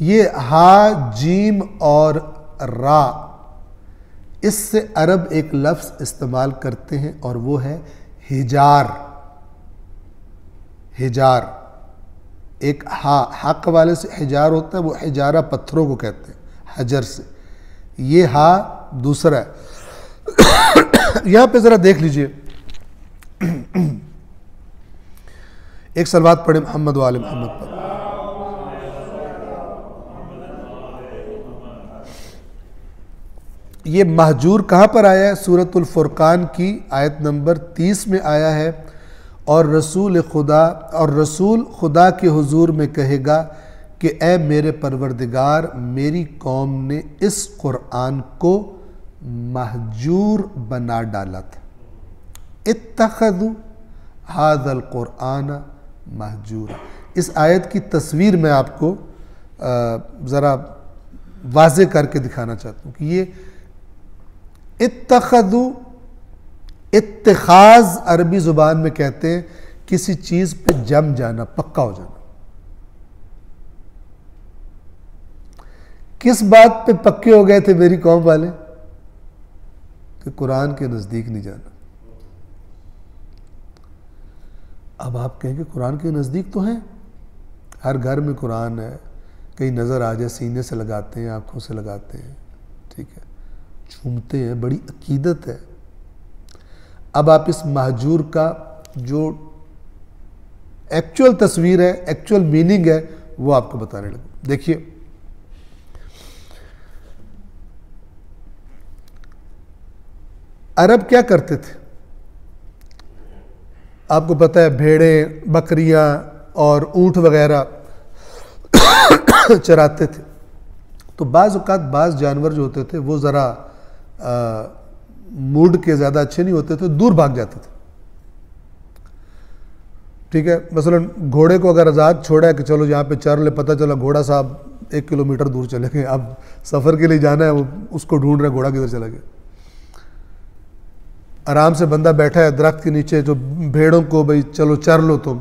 ये हा, जीम और रा, इससे अरब एक लफ्ज़ इस्तेमाल करते हैं और वो है हिजार। हिजार एक हा, हक वाले से हिजार होता है, वो हिजारा पत्थरों को कहते हैं हजर से, ये हा दूसरा है। यहां पे जरा देख लीजिए, एक सलवात पढ़े मोहम्मद वाले मोहम्मद पर। ये महजूर कहाँ पर आया है? सूरतुल फुरकान की आयत नंबर 30 में आया है। और रसूल खुदा के हुजूर में कहेगा कि ए मेरे परवरदिगार, मेरी कौम ने इस कुरान को महजूर बना डाला था। इत्तखज़ू हाज़ल कुरान महजूरा। इस आयत की तस्वीर मैं आपको ज़रा वाज़े करके दिखाना चाहता हूँ कि ये इत्तखज़ू, इत्तिखाज़ अरबी ज़ुबान में कहते हैं किसी चीज़ पे जम जाना, पक्का हो जाना। किस बात पे पक्के हो गए थे मेरी कौम वाले कि कुरान के नज़दीक नहीं जाना। अब आप कहेंगे कुरान के नज़दीक तो हैं, हर घर में कुरान है, कहीं नज़र आ जाए सीने से लगाते हैं, आँखों से लगाते हैं, ठीक है, झूमते हैं, बड़ी अकीदत है। अब आप इस महजूर का जो एक्चुअल तस्वीर है, एक्चुअल मीनिंग है, वो आपको बताने लगे। देखिए, अरब क्या करते थे, आपको पता है, भेड़ें, बकरियां और ऊंट वगैरह चराते थे। तो बाज़ औक़ात बाज़ जानवर जो होते थे वो ज़रा मूड के ज़्यादा अच्छे नहीं होते थे, दूर भाग जाते थे। ठीक है, मसलन घोड़े को अगर आज़ाद छोड़ा है कि चलो यहाँ पे चर ले, पता चला घोड़ा साहब 1 किलोमीटर दूर चले गए, अब सफ़र के लिए जाना है, वो उसको ढूंढ रहे घोड़ा किधर चला गया। आराम से बंदा बैठा है दरख्त के नीचे, जो भेड़ों को भाई चलो चर लो तुम,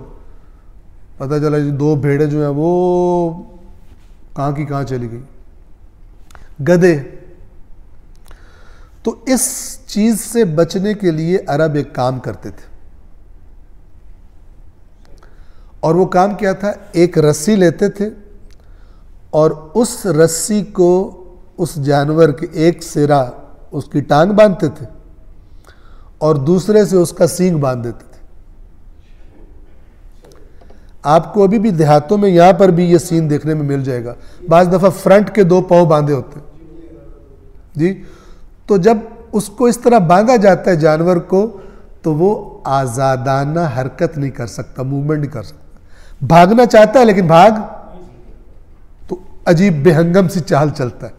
पता चला जी 2 भेड़ें जो हैं वो कहाँ की कहाँ चली गई। गधे। तो इस चीज़ से बचने के लिए अरब एक काम करते थे, और वो काम क्या था, एक रस्सी लेते थे और उस रस्सी को उस जानवर के एक सिरा उसकी टांग बांधते थे और दूसरे से उसका सींग बांध देते थे। आपको अभी भी देहातों में यहां पर भी ये सीन देखने में मिल जाएगा। बाज़ दफ़ा फ्रंट के 2 पांव बांधे होते हैं जी। तो जब उसको इस तरह बांधा जाता है जानवर को, तो वो आज़ादाना हरकत नहीं कर सकता, मूवमेंट नहीं कर सकता। भागना चाहता है लेकिन भाग तो अजीब बेहंगम सी चाल चलता है।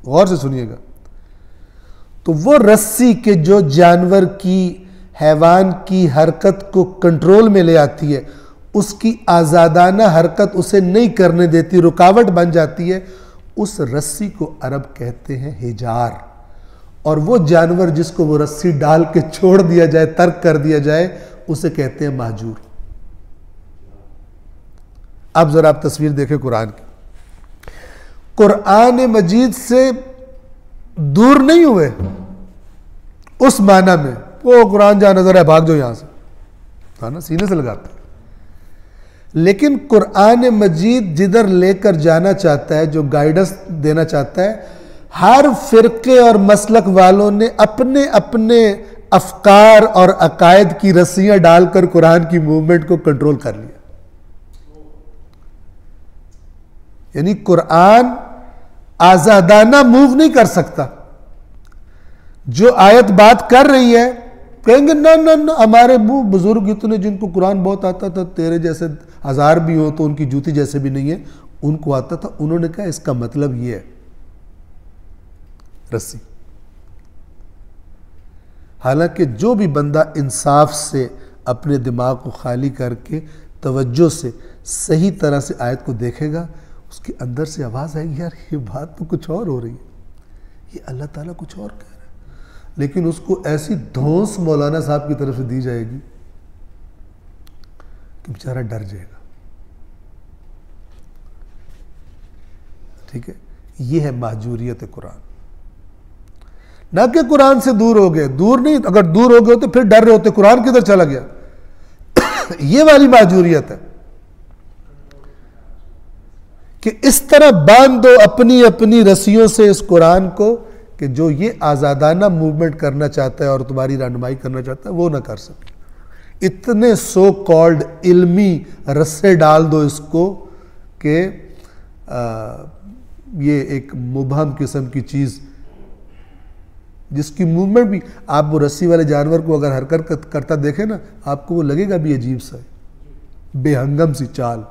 गौर से सुनिएगा। तो वो रस्सी के जो जानवर की, हैवान की हरकत को कंट्रोल में ले आती है, उसकी आज़ादाना हरकत उसे नहीं करने देती, रुकावट बन जाती है, उस रस्सी को अरब कहते हैं हिजार। और वो जानवर जिसको वो रस्सी डाल के छोड़ दिया जाए, तर्क कर दिया जाए, उसे कहते हैं महजूर। अब जरा आप तस्वीर देखें कुरान की। कुरान मजीद से दूर नहीं हुए उस माना में, वो कुरान जहां नजर है भाग जाओ यहां से, था ना, सीने से लगाते। लेकिन कुरान मजीद जिधर लेकर जाना चाहता है, जो गाइडेंस देना चाहता है, हर फिरके और मसलक वालों ने अपने अपने अफकार और अकायद की रस्सियां डालकर कुरान की मूवमेंट को कंट्रोल कर लिया। यानी कुरान आजादाना मूव नहीं कर सकता। जो आयत बात कर रही है, कहेंगे ना ना ना, हमारे बुजुर्ग इतने जिनको कुरान बहुत आता था, तेरे जैसे 1000 भी हो तो उनकी जूती जैसे भी नहीं है, उनको आता था। उन्होंने कहा इसका मतलब ये है रस्सी। हालांकि जो भी बंदा इंसाफ से अपने दिमाग को खाली करके तवज्जो से सही तरह से आयत को देखेगा, उसके अंदर से आवाज़ आएगी, यार ये बात तो कुछ और हो रही है, ये अल्लाह ताला कुछ और कह रहा है। लेकिन उसको ऐसी धौंस मौलाना साहब की तरफ से दी जाएगी कि बेचारा डर जाएगा। ठीक है, ये है महजूरियत कुरान। ना कि कुरान से दूर हो गए, दूर नहीं, अगर दूर हो गए होते फिर डर रहे होते कुरान किधर चला गया। ये वाली महजूरियत है कि इस तरह बांध दो अपनी अपनी रस्सियों से इस कुरान को कि जो ये आज़ादाना मूवमेंट करना चाहता है और तुम्हारी रहनुमाई करना चाहता है वो ना कर सके। इतने सो कॉल्ड इल्मी रस्से डाल दो इसको कि ये एक मुबहम किस्म की चीज़, जिसकी मूवमेंट भी, आप वो रस्सी वाले जानवर को अगर हरकत करता देखें ना, आपको वो लगेगा भी अजीब सा, बेहंगम सी चाल।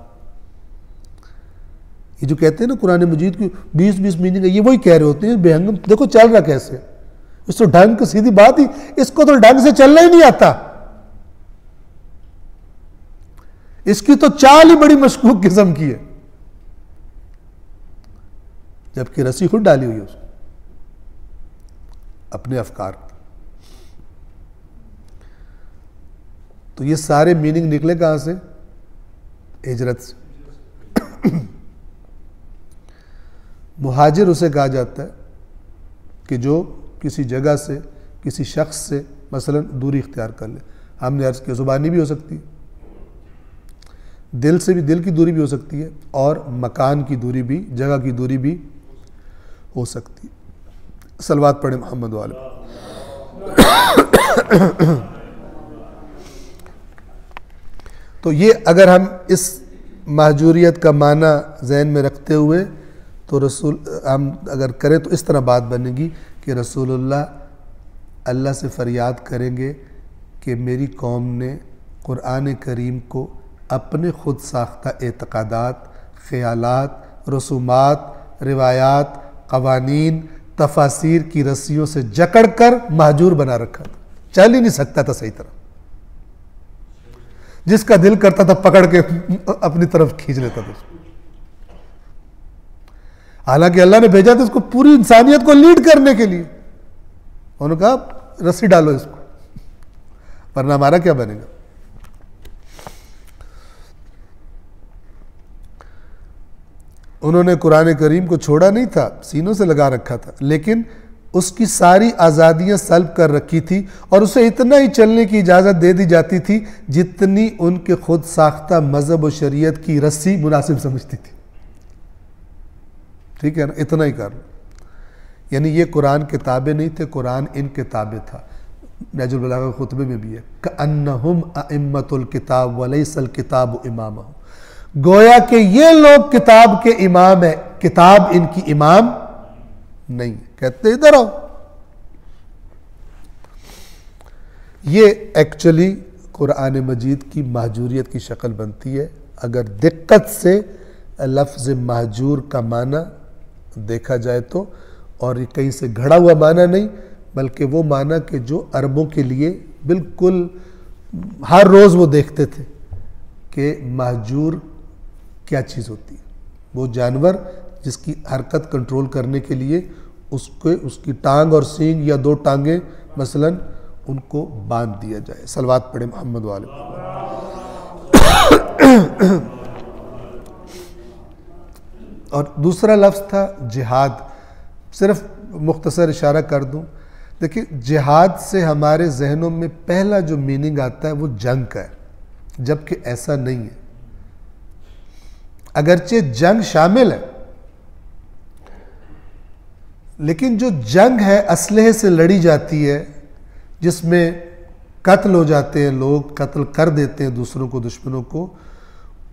ये जो कहते हैं ना कुरान मजीद की 20-20 मीनिंग है, ये वही कह रहे होते हैं बेहंगम। देखो चल रहा कैसे, इसको ढंग की सीधी बात ही, इसको तो ढंग से चलना ही नहीं आता, इसकी तो चाल ही बड़ी मशकूक किस्म की है, जबकि रस्सी खुद डाली हुई है उसको अपने अफकार। तो ये सारे मीनिंग निकले कहां से? हिजरत से। मुहाजिर उसे कहा जाता है कि जो किसी जगह से, किसी शख्स से मसलन दूरी इख्तियार कर ले। हमने अर्ज़ किया ज़ुबानी भी हो सकती है, दिल से भी, दिल की दूरी भी हो सकती है, और मकान की दूरी भी, जगह की दूरी भी हो सकती है। सलवात पढ़े मोहम्मद वाले। तो ये अगर हम इस महजूरियत का माना जहन में रखते हुए तो रसूल हम अगर करें तो इस तरह बात बनेगी कि रसूलुल्लाह अल्लाह से फ़रियाद करेंगे कि मेरी कौम ने कुरान करीम को अपने ख़ुद साख्ता एतक़ादात, ख़यालात, रसूमात, रिवायात, क़वानीन, तफासीर की रस्सियों से जकड़ कर महजूर बना रखा था। चल ही नहीं सकता था सही तरह, जिसका दिल करता था पकड़ के अपनी तरफ खींच लेता था। हालांकि अल्लाह ने भेजा था इसको पूरी इंसानियत को लीड करने के लिए। उन्होंने कहा रस्सी डालो इसको, वरना हमारा क्या बनेगा। उन्होंने कुरान करीम को छोड़ा नहीं था, सीनों से लगा रखा था, लेकिन उसकी सारी आज़ादियाँ सल्ब कर रखी थी और उसे इतना ही चलने की इजाज़त दे दी जाती थी जितनी उनके खुद साख्ता मज़हब और शरीयत की रस्सी मुनासिब समझती थी। ठीक है ना, इतना ही कर। यानी ये कुरान किताबें नहीं थे, कुरान इन किताबें था। नहजुल बलागा खुतबे में भी है कअन्नहुम अइम्मतुल किताब वलैसल किताब इमामहुम, गोया कि ये लोग किताब के इमाम है, किताब इनकी इमाम नहीं। कहते इधर आओ। ये एक्चुअली कुरान मजीद की महजूरियत की शक्ल बनती है अगर दिक्कत से लफ्ज़ महजूर का माना देखा जाए तो, और ये कहीं से घड़ा हुआ माना नहीं, बल्कि वो माना कि जो अरबों के लिए बिल्कुल हर रोज़ वो देखते थे कि महजूर क्या चीज़ होती है। वो जानवर जिसकी हरकत कंट्रोल करने के लिए उसको, उसकी टांग और सींग या दो टांगें मसलन उनको बांध दिया जाए। सलवात पढ़े मोहम्मद वाले। और दूसरा लफ्ज़ था जिहाद। सिर्फ मुख्तसर इशारा कर दूं, देखिए जिहाद से हमारे जहनों में पहला जो मीनिंग आता है वो जंग का है, जबकि ऐसा नहीं है। अगरचे जंग शामिल है, लेकिन जो जंग है असलहे से लड़ी जाती है, जिसमें कत्ल हो जाते हैं लोग, कत्ल कर देते हैं दूसरों को, दुश्मनों को,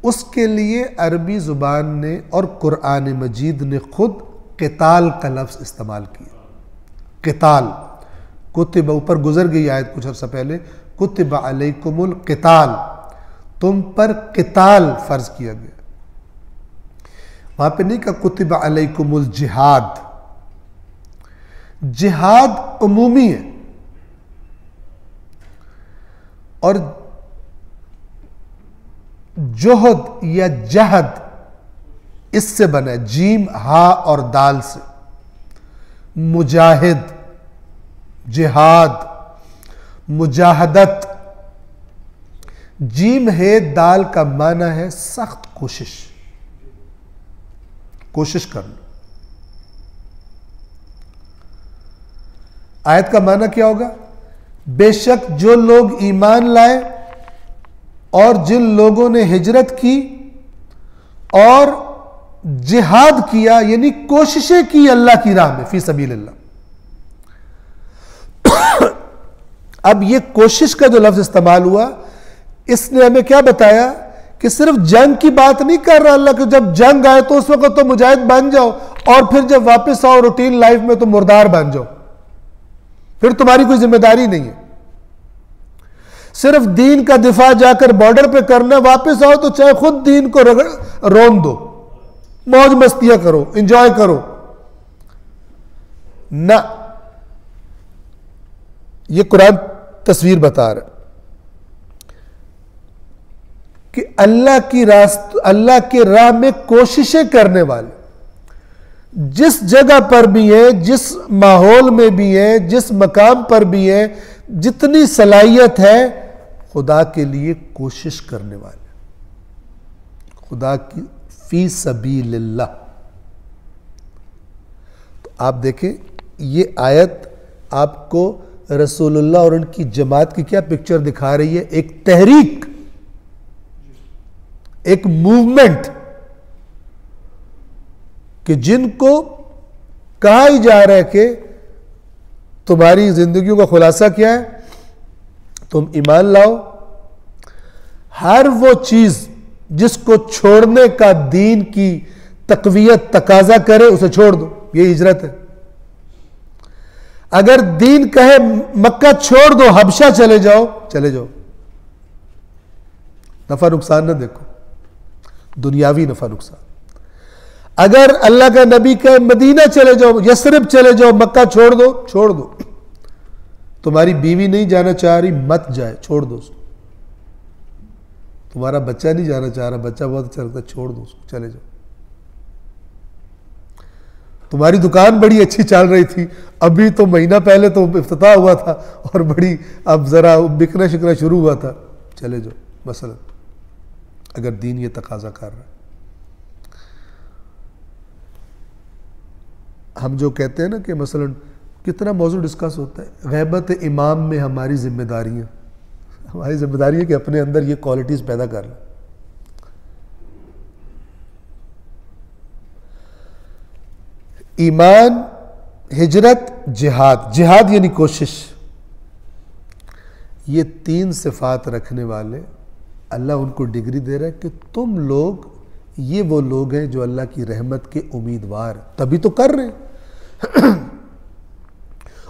उसके लिए अरबी ज़ुबान ने और कुरान मजीद ने खुद क़िताल का लफ्ज़ इस्तेमाल किया। क़िताल कुतिब, ऊपर गुजर गई आयत कुछ अर्सा पहले, कुतिब अलैकुमुल क़िताल, तुम पर क़िताल फ़र्ज़ किया गया। वहाँ पे नहीं कहा कुतिब अलैकुमुल जिहाद। जिहाद उमूमी है और जोहद या जहद इससे बना है, जीम हा और दाल से। मुजाहिद, जिहाद, मुजाहदत। जीम है, दाल का माना है सख्त कोशिश, कोशिश करना। आयत का माना क्या होगा? बेशक जो लोग ईमान लाए और जिन लोगों ने हिजरत की और जिहाद किया, यानी कोशिशें की अल्लाह की राह में, फी सबीलिल्लाह। अब ये कोशिश का जो लफ्ज इस्तेमाल हुआ, इसने हमें क्या बताया कि सिर्फ जंग की बात नहीं कर रहा अल्लाह, कि जब जंग आए तो उस वक्त तो मुजाहिद बन जाओ और फिर जब वापस आओ रूटीन लाइफ में तो मुर्दार बन जाओ, फिर तुम्हारी कोई जिम्मेदारी नहीं है। सिर्फ दीन का दिफा जाकर बॉर्डर पे करना, वापस आओ तो चाहे खुद दीन को रोन दो, मौज मस्तियां करो, एंजॉय करो ना। ये कुरान तस्वीर बता रहा कि अल्लाह के राह में कोशिशें करने वाले जिस जगह पर भी है, जिस माहौल में भी है, जिस मकाम पर भी है, जितनी सलाहियत है, खुदा के लिए कोशिश करने वाले, खुदा की फी सबीलिल्लाह, आप देखें ये आयत आपको रसूलुल्लाह और उनकी जमात की क्या पिक्चर दिखा रही है? एक तहरीक, एक मूवमेंट कि जिनको कहा ही जा रहा है कि तुम्हारी जिंदगियों का खुलासा क्या है? तुम ईमान लाओ, हर वो चीज जिसको छोड़ने का दीन की तकवीयत तकाजा करे उसे छोड़ दो, ये हिजरत है। अगर दीन कहे मक्का छोड़ दो, हबशा चले जाओ, चले जाओ। नफा नुकसान न देखो, दुनियावी नफा नुकसान। अगर अल्लाह का नबी कहे मदीना चले जाओ, यसरिब चले जाओ, मक्का छोड़ दो, छोड़ दो। तुम्हारी बीवी नहीं जाना चाह रही, मत जाए, छोड़ दो उसको। तुम्हारा बच्चा नहीं जाना चाह रहा, बच्चा बहुत अच्छा लगता है, छोड़ दो उसको, चले जाओ। तुम्हारी दुकान बड़ी अच्छी चल रही थी, अभी तो महीना पहले तो इफ्तिताह हुआ था और बड़ी अब जरा बिकना शिकना शुरू हुआ था, चले जाओ। मसलन अगर दीन ये तकाजा कर रहा है। हम जो कहते हैं ना कि मसलन कितना मौजूद डिस्कस होता है, गैबत इमाम में हमारी जिम्मेदारियां, हमारी जिम्मेदारी है कि अपने अंदर ये क्वालिटीज पैदा कर लें। ईमान, हिजरत, जिहाद। जिहाद यानी कोशिश। ये तीन सिफात रखने वाले अल्लाह उनको डिग्री दे रहा है कि तुम लोग, ये वो लोग हैं जो अल्लाह की रहमत के उम्मीदवार, तभी तो कर रहे हैं।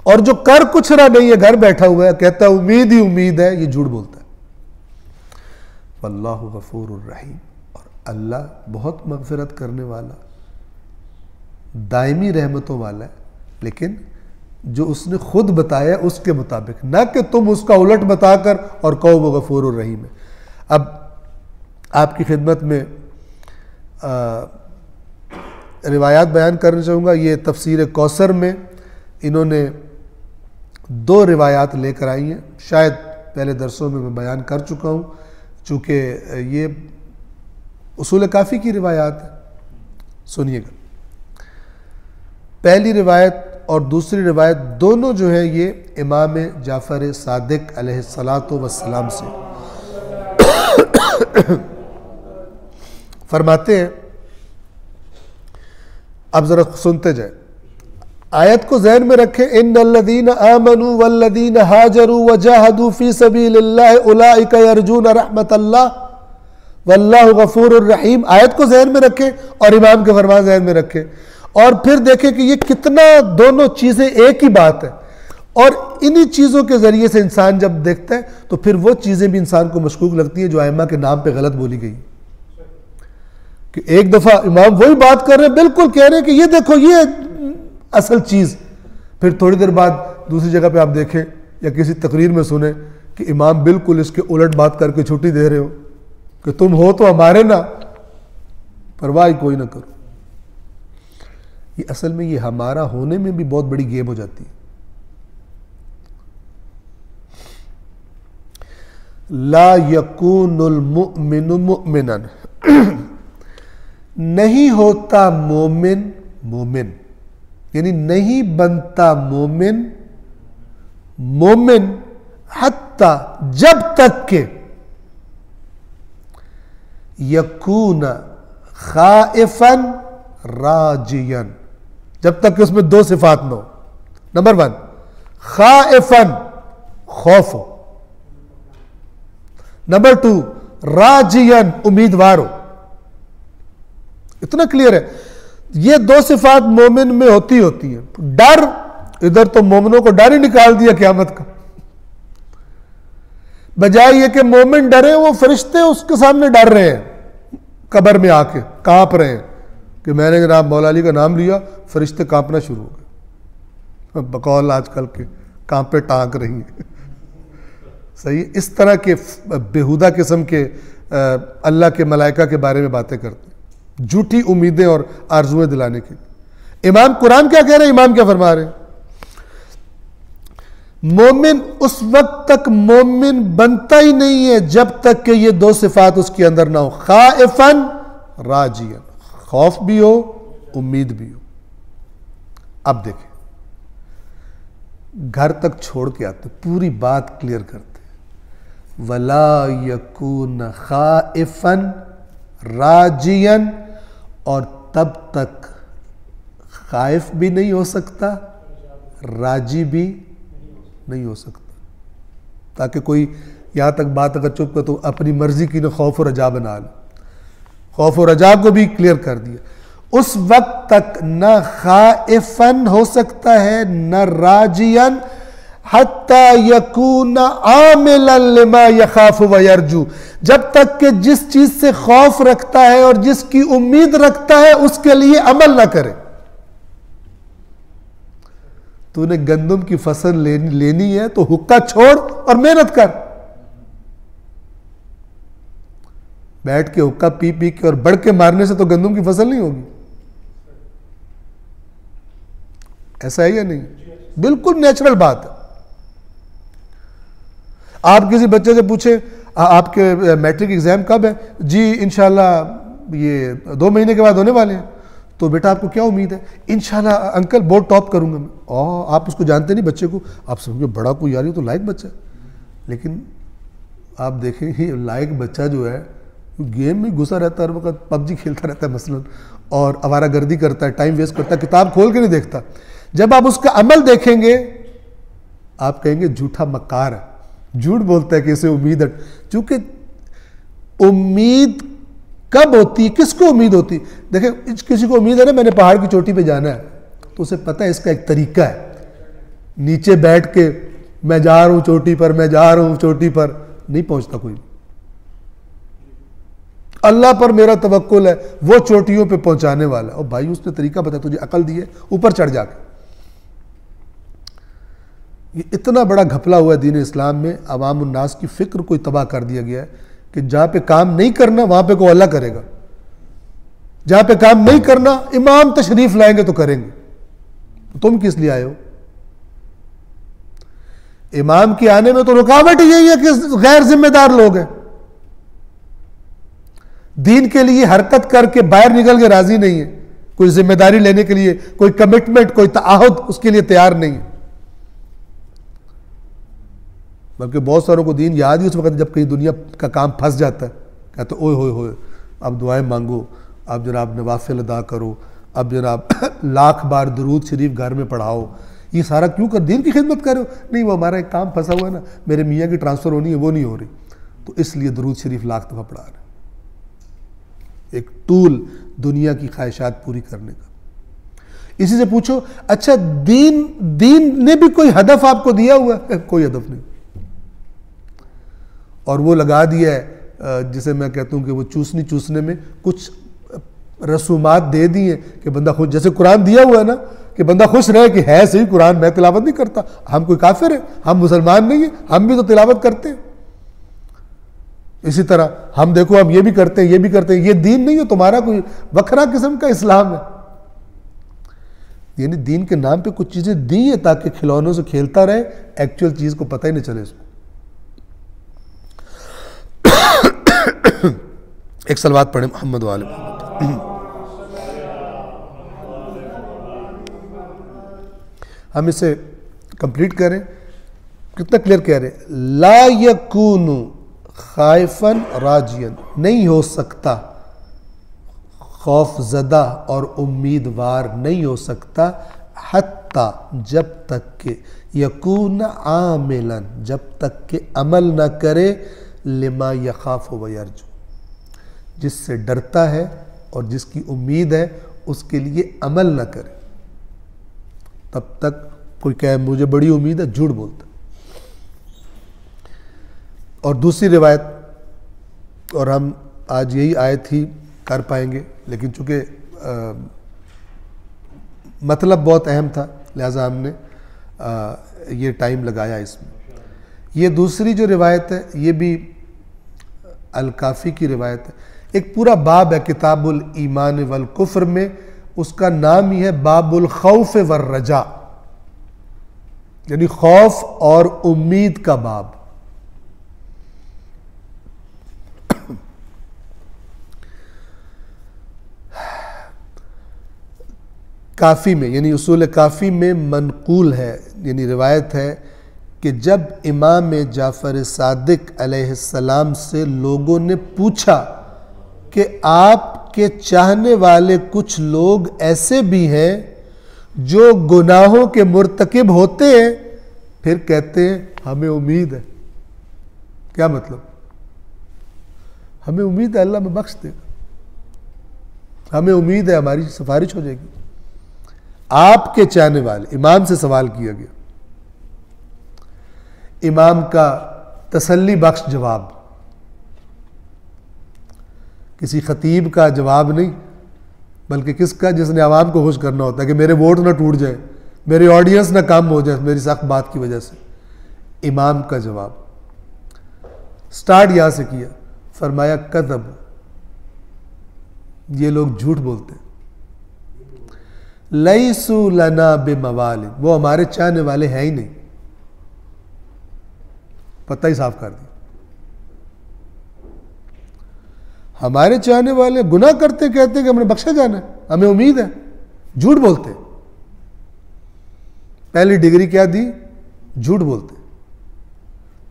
और जो कर कुछ रहा नहीं है, घर बैठा हुआ है, कहता है उम्मीद ही उम्मीद है, ये झूठ बोलता है। वल्लाहु गफूरुर रहीम, और अल्लाह बहुत मगफिरत करने वाला, दायमी रहमतों वाला है, लेकिन जो उसने खुद बताया उसके मुताबिक, ना कि तुम उसका उलट बताकर और कहो वो गफूरुर रहीम है। अब आपकी खिदमत में रिवायात बयान करना चाहूँगा। ये तफसीर कौसर में इन्होंने 2 रिवायात लेकर आई हैं, शायद पहले दरसों में मैं बयान कर चुका हूँ, चूँकि ये उसूल काफ़ी की रिवायात है। सुनिएगा, पहली रिवायत और दूसरी रिवायत दोनों जो है ये इमाम जाफ़र सादिक अलैहिस्सलातु वस्सलाम से फरमाते हैं। अब जरा सुनते जाए, आयत को ज़हन में रखें। इन्नल्लज़ीना आमनू वल्लज़ीना हाजरू वजाहदू फी सबीलिल्लाहि उलाइका यरजूना रहमतल्लाह वल्लाहु गफूरुर रहीम। आयत को ज़हन में रखें और इमाम के फरमान ज़हन में रखें, और फिर देखें कि ये कितना दोनों चीज़ें एक ही बात है। और इन्हीं चीज़ों के ज़रिए से इंसान जब देखता है तो फिर वो चीज़ें भी इंसान को मशकूक लगती हैं जो आइम्मा के नाम पे गलत बोली गई। कि एक दफ़ा इमाम वही बात कर रहे हैं, बिल्कुल कह रहे हैं कि ये देखो ये असल चीज़, फिर थोड़ी देर बाद दूसरी जगह पे आप देखें या किसी तकरीर में सुने कि इमाम बिल्कुल इसके उलट बात करके छुट्टी दे रहे हो कि तुम हो तो हमारे ना, परवाह कोई ना करो। ये असल में ये हमारा होने में भी बहुत बड़ी गेम हो जाती है। ला यकूनुल मुमिनु मुमिनन, नहीं होता मोमिन मोमिन, यानी नहीं बनता मोमिन मोमिन हत्ता, जब तक के यकून खाइफन राजियन, जब तक कि उसमें 2 सिफात न हो। नंबर 1 खाइफन, खौफ हो। नंबर 2 राजियन, उम्मीदवार हो। इतना क्लियर है। ये 2 सिफात मोमिन में होती है। डर, इधर तो मोमिनों को डर ही निकाल दिया क़यामत का। बजाय ये कि मोमिन डरे, वो फरिश्ते उसके सामने डर रहे हैं, कब्र में आके कांप रहे हैं कि मैंने जनाब मौला अली का नाम लिया, फरिश्ते कांपना शुरू हो गए। बकौल आजकल के कांपे टांक रही है। सही, इस तरह के बेहुदा किस्म के अल्लाह के मलाइका के बारे में बातें करते हैं, झूठी उम्मीदें और आरजुएं दिलाने के। इमाम कुरान क्या कह रहे हैं, इमाम क्या फरमा रहे हैं? मोमिन उस वक्त तक मोमिन बनता ही नहीं है जब तक कि ये 2 सिफात उसके अंदर ना हो, खाइफन राजियन, खौफ भी हो, उम्मीद भी हो। अब देखें, घर तक छोड़ के आते, पूरी बात क्लियर करते, वला यकून खाइफन राजियन, और तब तक खाइफ भी नहीं हो सकता, राजी भी नहीं हो सकता, ताकि कोई यहाँ तक बात अगर चुप कर तो अपनी मर्जी की न खौफ और रजा बना ले। खौफ और रजा को भी क्लियर कर दिया। उस वक्त तक न खाइफन हो सकता है न राजियन, हत्ता यकून आमिलन लिमा यखाफ व यरजू, जब तक कि जिस चीज से खौफ रखता है और जिसकी उम्मीद रखता है उसके लिए अमल ना करे। तूने गंदम की फसल लेनी है तो हुक्का छोड़ और मेहनत कर। बैठ के हुक्का पी पी के और बढ़ के मारने से तो गंदम की फसल नहीं होगी। ऐसा है या नहीं? बिल्कुल नेचुरल बात है। आप किसी बच्चे से पूछे आपके मैट्रिक एग्जाम कब है? जी इंशाल्लाह ये 2 महीने के बाद होने वाले हैं। तो बेटा आपको क्या उम्मीद है? इंशाल्लाह अंकल बोर्ड टॉप करूंगा मैं। आप उसको जानते नहीं बच्चे को, आप समझो बड़ा कोई यार ये तो लायक बच्चा है। लेकिन आप देखेंगे लायक बच्चा जो है गेम में घुसा रहता है, हर वक्त पबजी खेलता रहता है मसलन, और आवारागर्दी करता है, टाइम वेस्ट करता है, किताब खोल के नहीं देखता। जब आप उसका अमल देखेंगे आप कहेंगे झूठा मक्कार है, झूठ बोलता है कि इसे उम्मीद है। चूंकि उम्मीद कब होती है, किसको उम्मीद होती है? देखें किसी को उम्मीद है ना मैंने पहाड़ की चोटी पे जाना है, तो उसे पता है इसका एक तरीका है, नीचे बैठ के मैं जा रहा हूं चोटी पर, मैं जा रहा हूं चोटी पर, नहीं पहुंचता कोई। अल्लाह पर मेरा तवक्कुल है, वो चोटियों पे पहुंचाने वाला। और भाई उसने तरीका बताया, तुझे अकल दी है, ऊपर चढ़ जाके। ये इतना बड़ा घपला हुआ है दीन इस्लाम में, अवाम उन्नास की फिक्र को तबाह कर दिया गया है कि जहां पे काम नहीं करना वहां पे को अल्लाह करेगा, जहां पे काम नहीं करना इमाम तशरीफ लाएंगे तो करेंगे। तो तुम किस लिए आए हो? इमाम के आने में तो रुकावट यही है कि गैर जिम्मेदार लोग हैं, दीन के लिए हरकत करके बाहर निकल के राजी नहीं है, कोई जिम्मेदारी लेने के लिए, कोई कमिटमेंट, कोई ताहद उसके लिए तैयार नहीं है। बल्कि बहुत सारों को दीन याद ही उस वक्त जब कहीं दुनिया का काम फंस जाता है, कहते ओए होए होए अब दुआएं मांगो, अब जनाब नवाफिल अदा करो, अब जनाब लाख बार दुरूद शरीफ घर में पढ़ाओ। ये सारा क्यों कर? दीन की खिदमत करो? नहीं, वो हमारा एक काम फंसा हुआ है ना, मेरे मियाँ की ट्रांसफ़र होनी है, वो नहीं हो रही, तो इसलिए दुरूद शरीफ लाख दफ़ा पढ़ा रहे। एक टूल दुनिया की ख्वाहिशात पूरी करने का। इसी से पूछो, अच्छा दीन ने भी कोई हदफ आपको दिया हुआ है? कोई हदफ नहीं। और वो लगा दिया है जिसे मैं कहता हूं कि वो चूसने में कुछ रसूमात दे दी हैं कि बंदा खुश, जैसे कुरान दिया हुआ है ना कि बंदा खुश रहे कि है सही कुरान, मैं तिलावत नहीं करता, हम कोई काफिर है? हम मुसलमान नहीं है? हम भी तो तिलावत करते हैं। इसी तरह हम देखो हम ये भी करते हैं, ये भी करते हैं। ये दीन नहीं है तुम्हारा, कोई वखरा किस्म का इस्लाम है। यानी दीन के नाम पे कुछ चीजें दी है ताकि खिलौनों से खेलता रहे, एक्चुअल चीज को पता ही नहीं चले इसको। एक सलवात पढ़े मोहम्मद वाले मोहम्मद। हम इसे कंप्लीट करें। कितना क्लियर कह रहे? ला यकूनु खाइफन राजियन, नहीं हो सकता, खौफ ज़दा और उम्मीदवार नहीं हो सकता, हत्ता जब तक के, यकून आमिलन जब तक के अमल न करे, लिमा यखाफ व यरजू जिससे डरता है और जिसकी उम्मीद है उसके लिए अमल न करे, तब तक कोई कहे मुझे बड़ी उम्मीद है, झूठ बोलता। और दूसरी रिवायत, और हम आज यही आयत ही कर पाएंगे, लेकिन चूंकि मतलब बहुत अहम था लिहाजा हमने ये टाइम लगाया इसमें। ये दूसरी जो रिवायत है ये भी अल-काफ़ी की रिवायत है। एक पूरा बाब है किताबुल ईमान वल कुफ्र में, उसका नाम ही है बाबुल खौफ वर रजा, यानी खौफ और उम्मीद का बाब। काफ़ी में यानी उसूल काफ़ी में मनकूल है, यानी रिवायत है कि जब इमाम जाफ़र सादिक अलैहिस्सलाम से लोगों ने पूछा कि आपके चाहने वाले कुछ लोग ऐसे भी हैं जो गुनाहों के मुर्तकिब होते हैं, फिर कहते हैं हमें उम्मीद है। क्या मतलब? हमें उम्मीद है अल्लाह में बख्श देगा, हमें उम्मीद है हमारी सिफारिश हो जाएगी। आपके चाहने वाले, इमाम से सवाल किया गया, इमाम का तसल्ली बख्श जवाब, किसी खतीब का जवाब नहीं, बल्कि किसका? जिसने आवाम को खुश करना होता है कि मेरे वोट ना टूट जाए, मेरी ऑडियंस ना कम हो जाए मेरी सख्त बात की वजह से। इमाम का जवाब स्टार्ट यहां से किया, फरमाया कदब, ये लोग झूठ बोलते हैं। लैसू लना बिमवालिन, वो हमारे चाहने वाले हैं ही नहीं। पता ही साफ कर दिया, हमारे चाहने वाले गुनाह करते कहते कि हमने बख्शा जाना है, हमें उम्मीद है, झूठ बोलते। पहली डिग्री क्या दी? झूठ बोलते।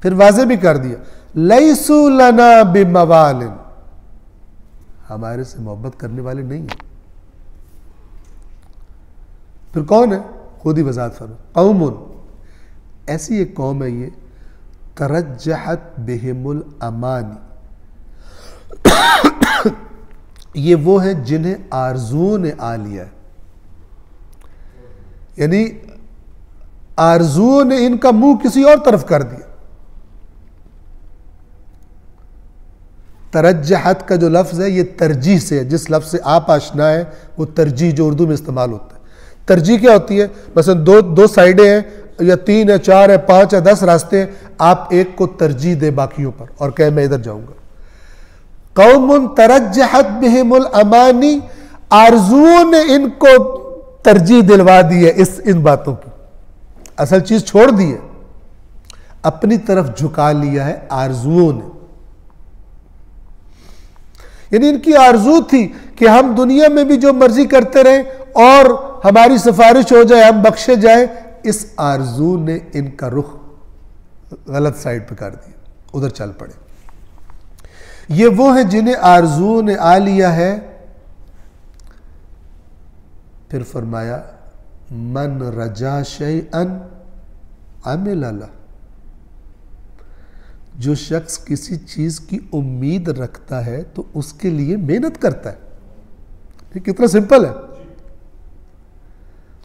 फिर वाज़े भी कर दिया, लैसू लना बिमवालिन, हमारे से मोहब्बत करने वाले नहीं है। फिर कौन है? खुद ही वजाहत फरमा, कौमुन, ऐसी एक कौम है ये, तरज्जहत बिहिमुल अमानी, ये वो है जिन्हें आरज़ुओं ने आ लिया है, यानी आरज़ुओं ने इनका मुंह किसी और तरफ कर दिया। तरज्जहत का जो लफ्ज़ है ये तरजीह से है, जिस लफ्ज़ से आप आशना है वो तरजीह जो उर्दू में इस्तेमाल होता है। तरजीह क्या होती है? मसलन दो साइडें हैं या 3 है 4 है 5 है 10 रास्ते हैं, आप एक को तरजीह दे बाकियों पर और कहे मैं इधर जाऊंगा। कौमुन तरज्जहत बिहिमुल अमानी, आरज़ुओं ने इनको तरजीह दिलवा दी है इन बातों की, असल चीज छोड़ दी है, अपनी तरफ झुका लिया है आरज़ुओं ने। यानी इनकी आरज़ू थी कि हम दुनिया में भी जो मर्जी करते रहें और हमारी सिफारिश हो जाए, हम बख्शे जाए। इस आरज़ू ने इनका रुख गलत साइड पे कर दिया, उधर चल पड़े। ये वो है जिन्हें आरज़ू ने आ लिया है। फिर फरमाया मन रजा शैअन अमिल लह, जो शख्स किसी चीज की उम्मीद रखता है तो उसके लिए मेहनत करता है। ये कितना सिंपल है।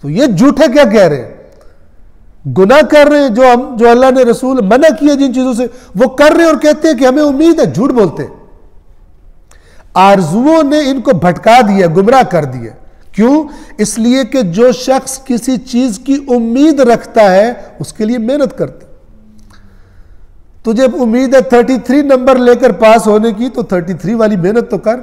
तो ये झूठे क्या कह रहे हैं? गुनाह कर रहे हैं, जो अल्लाह ने रसूल मना किया जिन चीजों से वो कर रहे हैं और कहते हैं कि हमें उम्मीद है, झूठ बोलते हैं। आरज़ुओं ने इनको भटका दिया, गुमराह कर दिया। क्यों? इसलिए कि जो शख्स किसी चीज की उम्मीद रखता है उसके लिए मेहनत करता है। तुझे उम्मीद है 33 नंबर लेकर पास होने की, तो 33 वाली मेहनत तो कर।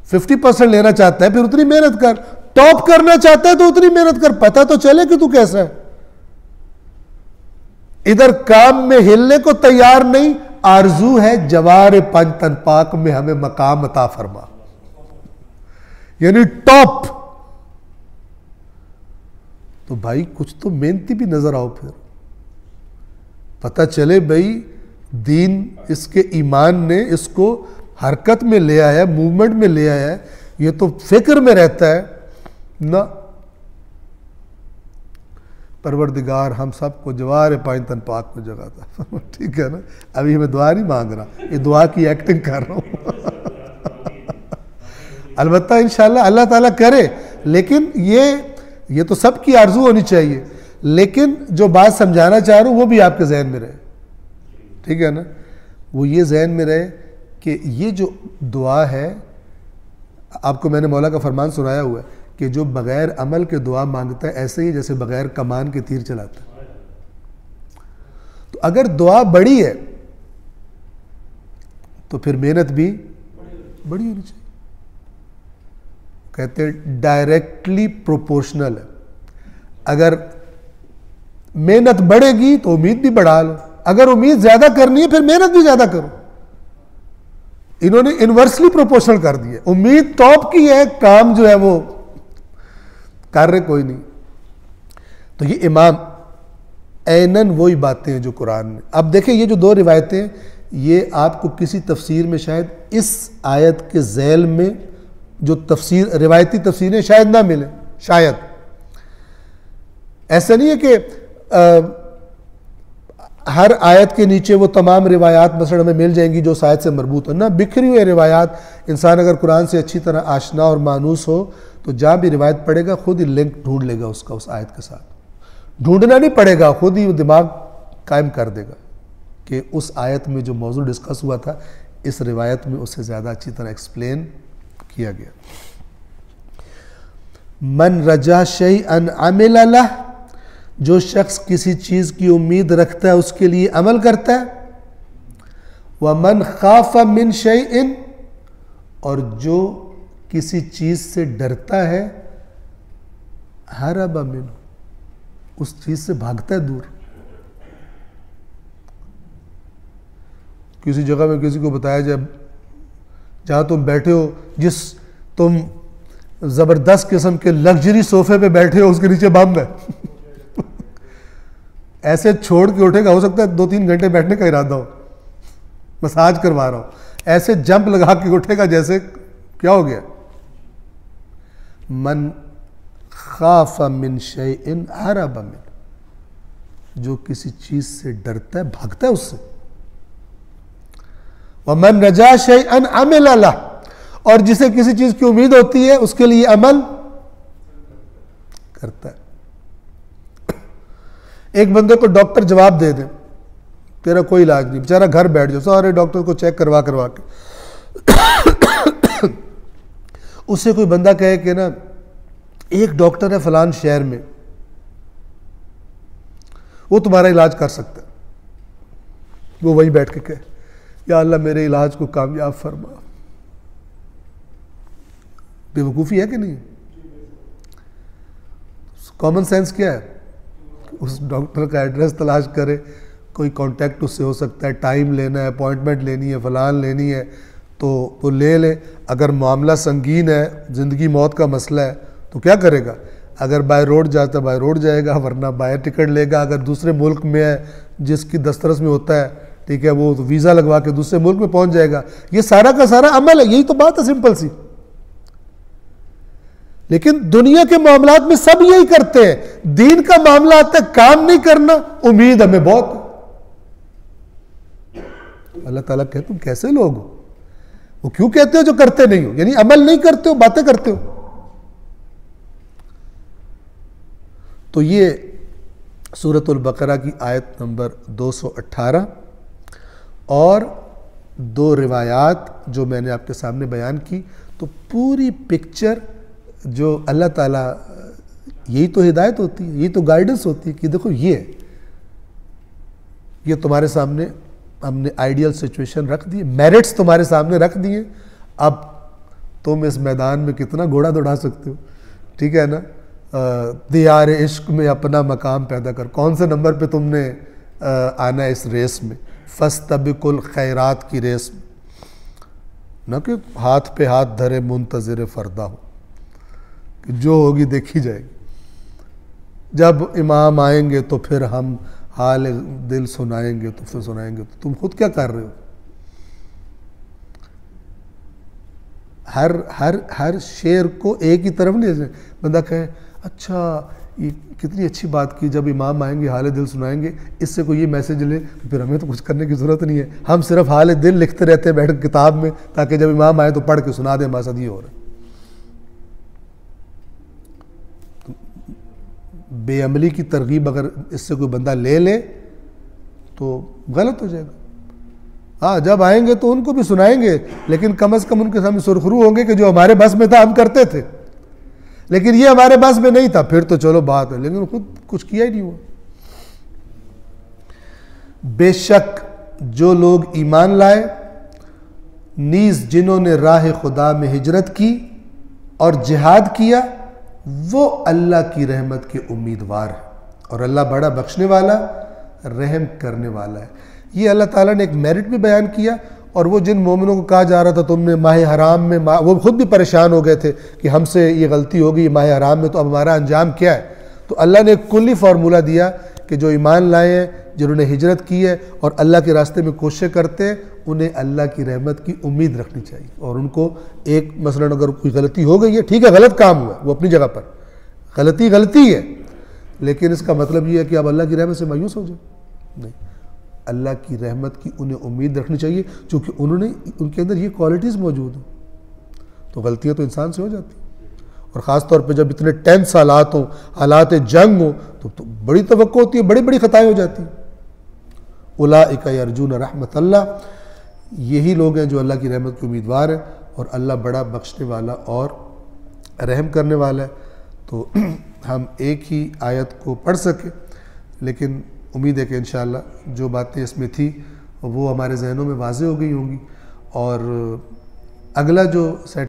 50% लेना चाहता है फिर उतनी मेहनत कर। टॉप करना चाहता है तो उतनी मेहनत कर, पता तो चले कि तू कैसा है। इधर काम में हिलने को तैयार नहीं, आरजू है जवार पंचतन पाक में हमें मकाम अता फरमा, यानी टॉप। तो भाई कुछ तो मेहनती भी नजर आओ, फिर पता चले भाई दीन, इसके ईमान ने इसको हरकत में ले आया, मूवमेंट में ले आया है। ये तो फिक्र में रहता है ना। परवरदिगार हम सबको जवार पांचतन पाक में जगाता। ठीक है ना। अभी मैं दुआ नहीं मांग रहा, ये दुआ की एक्टिंग कर रहा हूं। अलबत्ता इंशाल्लाह अल्लाह ताला करे, लेकिन ये तो सबकी आरजू होनी चाहिए। लेकिन जो बात समझाना चाह रहा हूं वो भी आपके जहन में रहे, ठीक है ना। वो ये जहन में रहे कि ये जो दुआ है, आपको मैंने मौला का फरमान सुनाया हुआ है कि जो बगैर अमल के दुआ मांगता है ऐसे ही जैसे बगैर कमान के तीर चलाता है। तो अगर दुआ बड़ी है तो फिर मेहनत भी बड़ी होनी चाहिए। कहते हैं डायरेक्टली प्रोपोर्शनल है। अगर मेहनत बढ़ेगी तो उम्मीद भी बढ़ा लो, अगर उम्मीद ज्यादा करनी है फिर मेहनत भी ज्यादा करो। इन्होंने इनवर्सली प्रोपोर्शनल कर दिया। उम्मीद टॉप की है, काम जो है वो कार्य कोई नहीं। तो ये इमाम ऐनन वही बातें हैं जो कुरान में। अब देखें ये जो दो रिवायतें हैं, ये आपको किसी तफसीर में शायद इस आयत के झैल में जो तफसीर रिवायती तफसीरें शायद ना मिले, शायद। ऐसा नहीं है कि हर आयत के नीचे वो तमाम रिवायात मसलन हमें मिल जाएंगी जो उस आयत से मरबूत हो ना, बिखरी हुई रिवायात। इंसान अगर कुरान से अच्छी तरह आशना और मानूस हो तो जहाँ भी रिवायत पढ़ेगा खुद ही लिंक ढूंढ लेगा उसका उस आयत के साथ। ढूंढना नहीं पड़ेगा, खुद ही वो दिमाग कायम कर देगा कि उस आयत में जो मौजूद डिस्कस हुआ था इस रिवायत में उससे ज़्यादा अच्छी तरह एक्सप्लेन किया गया। मन रजा शैअन अमिल लह, जो शख्स किसी चीज़ की उम्मीद रखता है उसके लिए अमल करता है। व मन खाफ मिन शैइन, और जो किसी चीज़ से डरता है, हरब मिन, उस चीज़ से भागता है दूर। किसी जगह में किसी को बताया जाए जहाँ तुम बैठे हो, जिस तुम ज़बरदस्त किस्म के लग्जरी सोफे पे बैठे हो उसके नीचे बम है ऐसे छोड़ के उठेगा, हो सकता है 2-3 घंटे बैठने का इरादा हो, मसाज करवा रहा हो, ऐसे जंप लगा के उठेगा जैसे क्या हो गया। मन खाफ मिन शैइन हरब मिन, जो किसी चीज से डरता है भागता है उससे। व मन रजा शैअन अमिल लह, और जिसे किसी चीज की उम्मीद होती है उसके लिए अमल करता है। एक बंदे को डॉक्टर जवाब दे दे तेरा कोई इलाज नहीं, बेचारा घर बैठ जाओ, सारे डॉक्टर को चेक करवा के उससे कोई बंदा कहे कि ना एक डॉक्टर है फलान शहर में, वो तुम्हारा इलाज कर सकता है, वो वहीं बैठ के कहे या अल्लाह मेरे इलाज को कामयाब फरमा। बेवकूफ़ी है कि नहीं? कॉमन सेंस क्या है? उस डॉक्टर का एड्रेस तलाश करे, कोई कांटेक्ट उससे हो सकता है, टाइम लेना है, अपॉइंटमेंट लेनी है, फलान लेनी है तो वो ले ले। अगर मामला संगीन है, ज़िंदगी मौत का मसला है तो क्या करेगा? अगर बाय रोड जाता है बाय रोड जाएगा, वरना बाय टिकट लेगा। अगर दूसरे मुल्क में है जिसकी दस्तरस में होता है, ठीक है, वो तो वीज़ा लगवा के दूसरे मुल्क में पहुंच जाएगा। ये सारा का सारा अमल है, यही तो बात है सिंपल सी। लेकिन दुनिया के मामलात में सब यही करते हैं। दीन का मामला आता है काम नहीं करना, उम्मीद हमें बहुत। अल्लाह ताला कहते तुम कैसे लोग हो? वो क्यों कहते हो जो करते नहीं हो, यानी अमल नहीं करते हो, बातें करते हो। तो ये सूरतुल बकरा की आयत नंबर 218 और 2 रिवायात जो मैंने आपके सामने बयान की, तो पूरी पिक्चर जो अल्लाह ताला, यही तो हिदायत होती है, यही तो गाइडेंस होती है कि देखो ये तुम्हारे सामने हमने आइडियल सिचुएशन रख दी, मेरिट्स तुम्हारे सामने रख दिए। अब तुम इस मैदान में कितना घोड़ा दौड़ा सकते हो, ठीक है ना? दियार इश्क में अपना मकाम पैदा कर, कौन से नंबर पे तुमने आना है इस रेस में? फस्तबिकुल खैरात की रेस में, न कि हाथ पे हाथ धरे मुंतज़िर फरदा हो कि जो होगी देखी जाएगी। जब इमाम आएंगे तो फिर हम हाल दिल सुनाएंगे, तो फिर सुनाएंगे। तो तुम खुद क्या कर रहे हो? हर शेर को एक ही तरफ नहीं। बंदा कहे अच्छा ये कितनी अच्छी बात की, जब इमाम आएंगे हाल दिल सुनाएंगे, इससे कोई ये मैसेज ले, फिर हमें तो कुछ करने की ज़रूरत नहीं है, हम सिर्फ हाल दिल लिखते रहते हैं बैठ किताब में, ताकि जब इमाम आए तो पढ़ के सुना दे, मकसद ये हो रहा है। बेअमली की तरगीब अगर इससे कोई बंदा ले ले तो गलत हो जाएगा। हाँ, जब आएंगे तो उनको भी सुनाएंगे, लेकिन कम से कम उनके सामने सुरखरू होंगे कि जो हमारे बस में था हम करते थे, लेकिन ये हमारे बस में नहीं था, फिर तो चलो बात है, लेकिन खुद कुछ किया ही नहीं हुआ। बेशक जो लोग ईमान लाए, नीज जिन्होंने राह खुदा में हिजरत की और जिहाद किया, वो अल्लाह की रहमत के उम्मीदवार है, और अल्लाह बड़ा बख्शने वाला रहम करने वाला है। ये अल्लाह ताला ने एक मेरिट भी बयान किया और वो जिन मोमिनों को कहा जा रहा था तुमने माह हराम में वो खुद भी परेशान हो गए थे कि हमसे ये गलती हो गई माह हराम में, तो अब हमारा अंजाम क्या है। तो अल्लाह ने एक कुल्ली फार्मूला दिया कि जो ईमान लाए हैं, जिन्होंने हिजरत की है और अल्लाह के रास्ते में कोशिश करते हैं, उन्हें अल्लाह की रहमत की उम्मीद रखनी चाहिए। और उनको एक मसलन अगर कोई गलती हो गई है, ठीक है गलत काम हुआ, वो अपनी जगह पर गलती है, लेकिन इसका मतलब ये है कि आप अल्लाह की रहमत से मायूस हो जाए, नहीं, अल्लाह की रहमत की उन्हें उम्मीद रखनी चाहिए, क्योंकि उनके अंदर ये क्वालिटीज़ मौजूद हैं। तो गलतियाँ तो इंसान से हो जाती हैं, और ख़ास तौर पे जब इतने टेंस हालात हों, हालात जंग हो, तो बड़ी तवक्को होती है, बड़ी बड़ी ख़ताएँ हो जाती हैं। उलाइका यरजून रहमतल्लाह, यही लोग हैं जो अल्लाह की रहमत के उम्मीदवार हैं, और अल्लाह बड़ा बख्शने वाला और रहम करने वाला है। तो हम एक ही आयत को पढ़ सके, लेकिन उम्मीद है कि इंशाअल्लाह जो बातें इसमें थी वो हमारे जहनों में वाज़ेह हो गई होंगी, और अगला जो सेट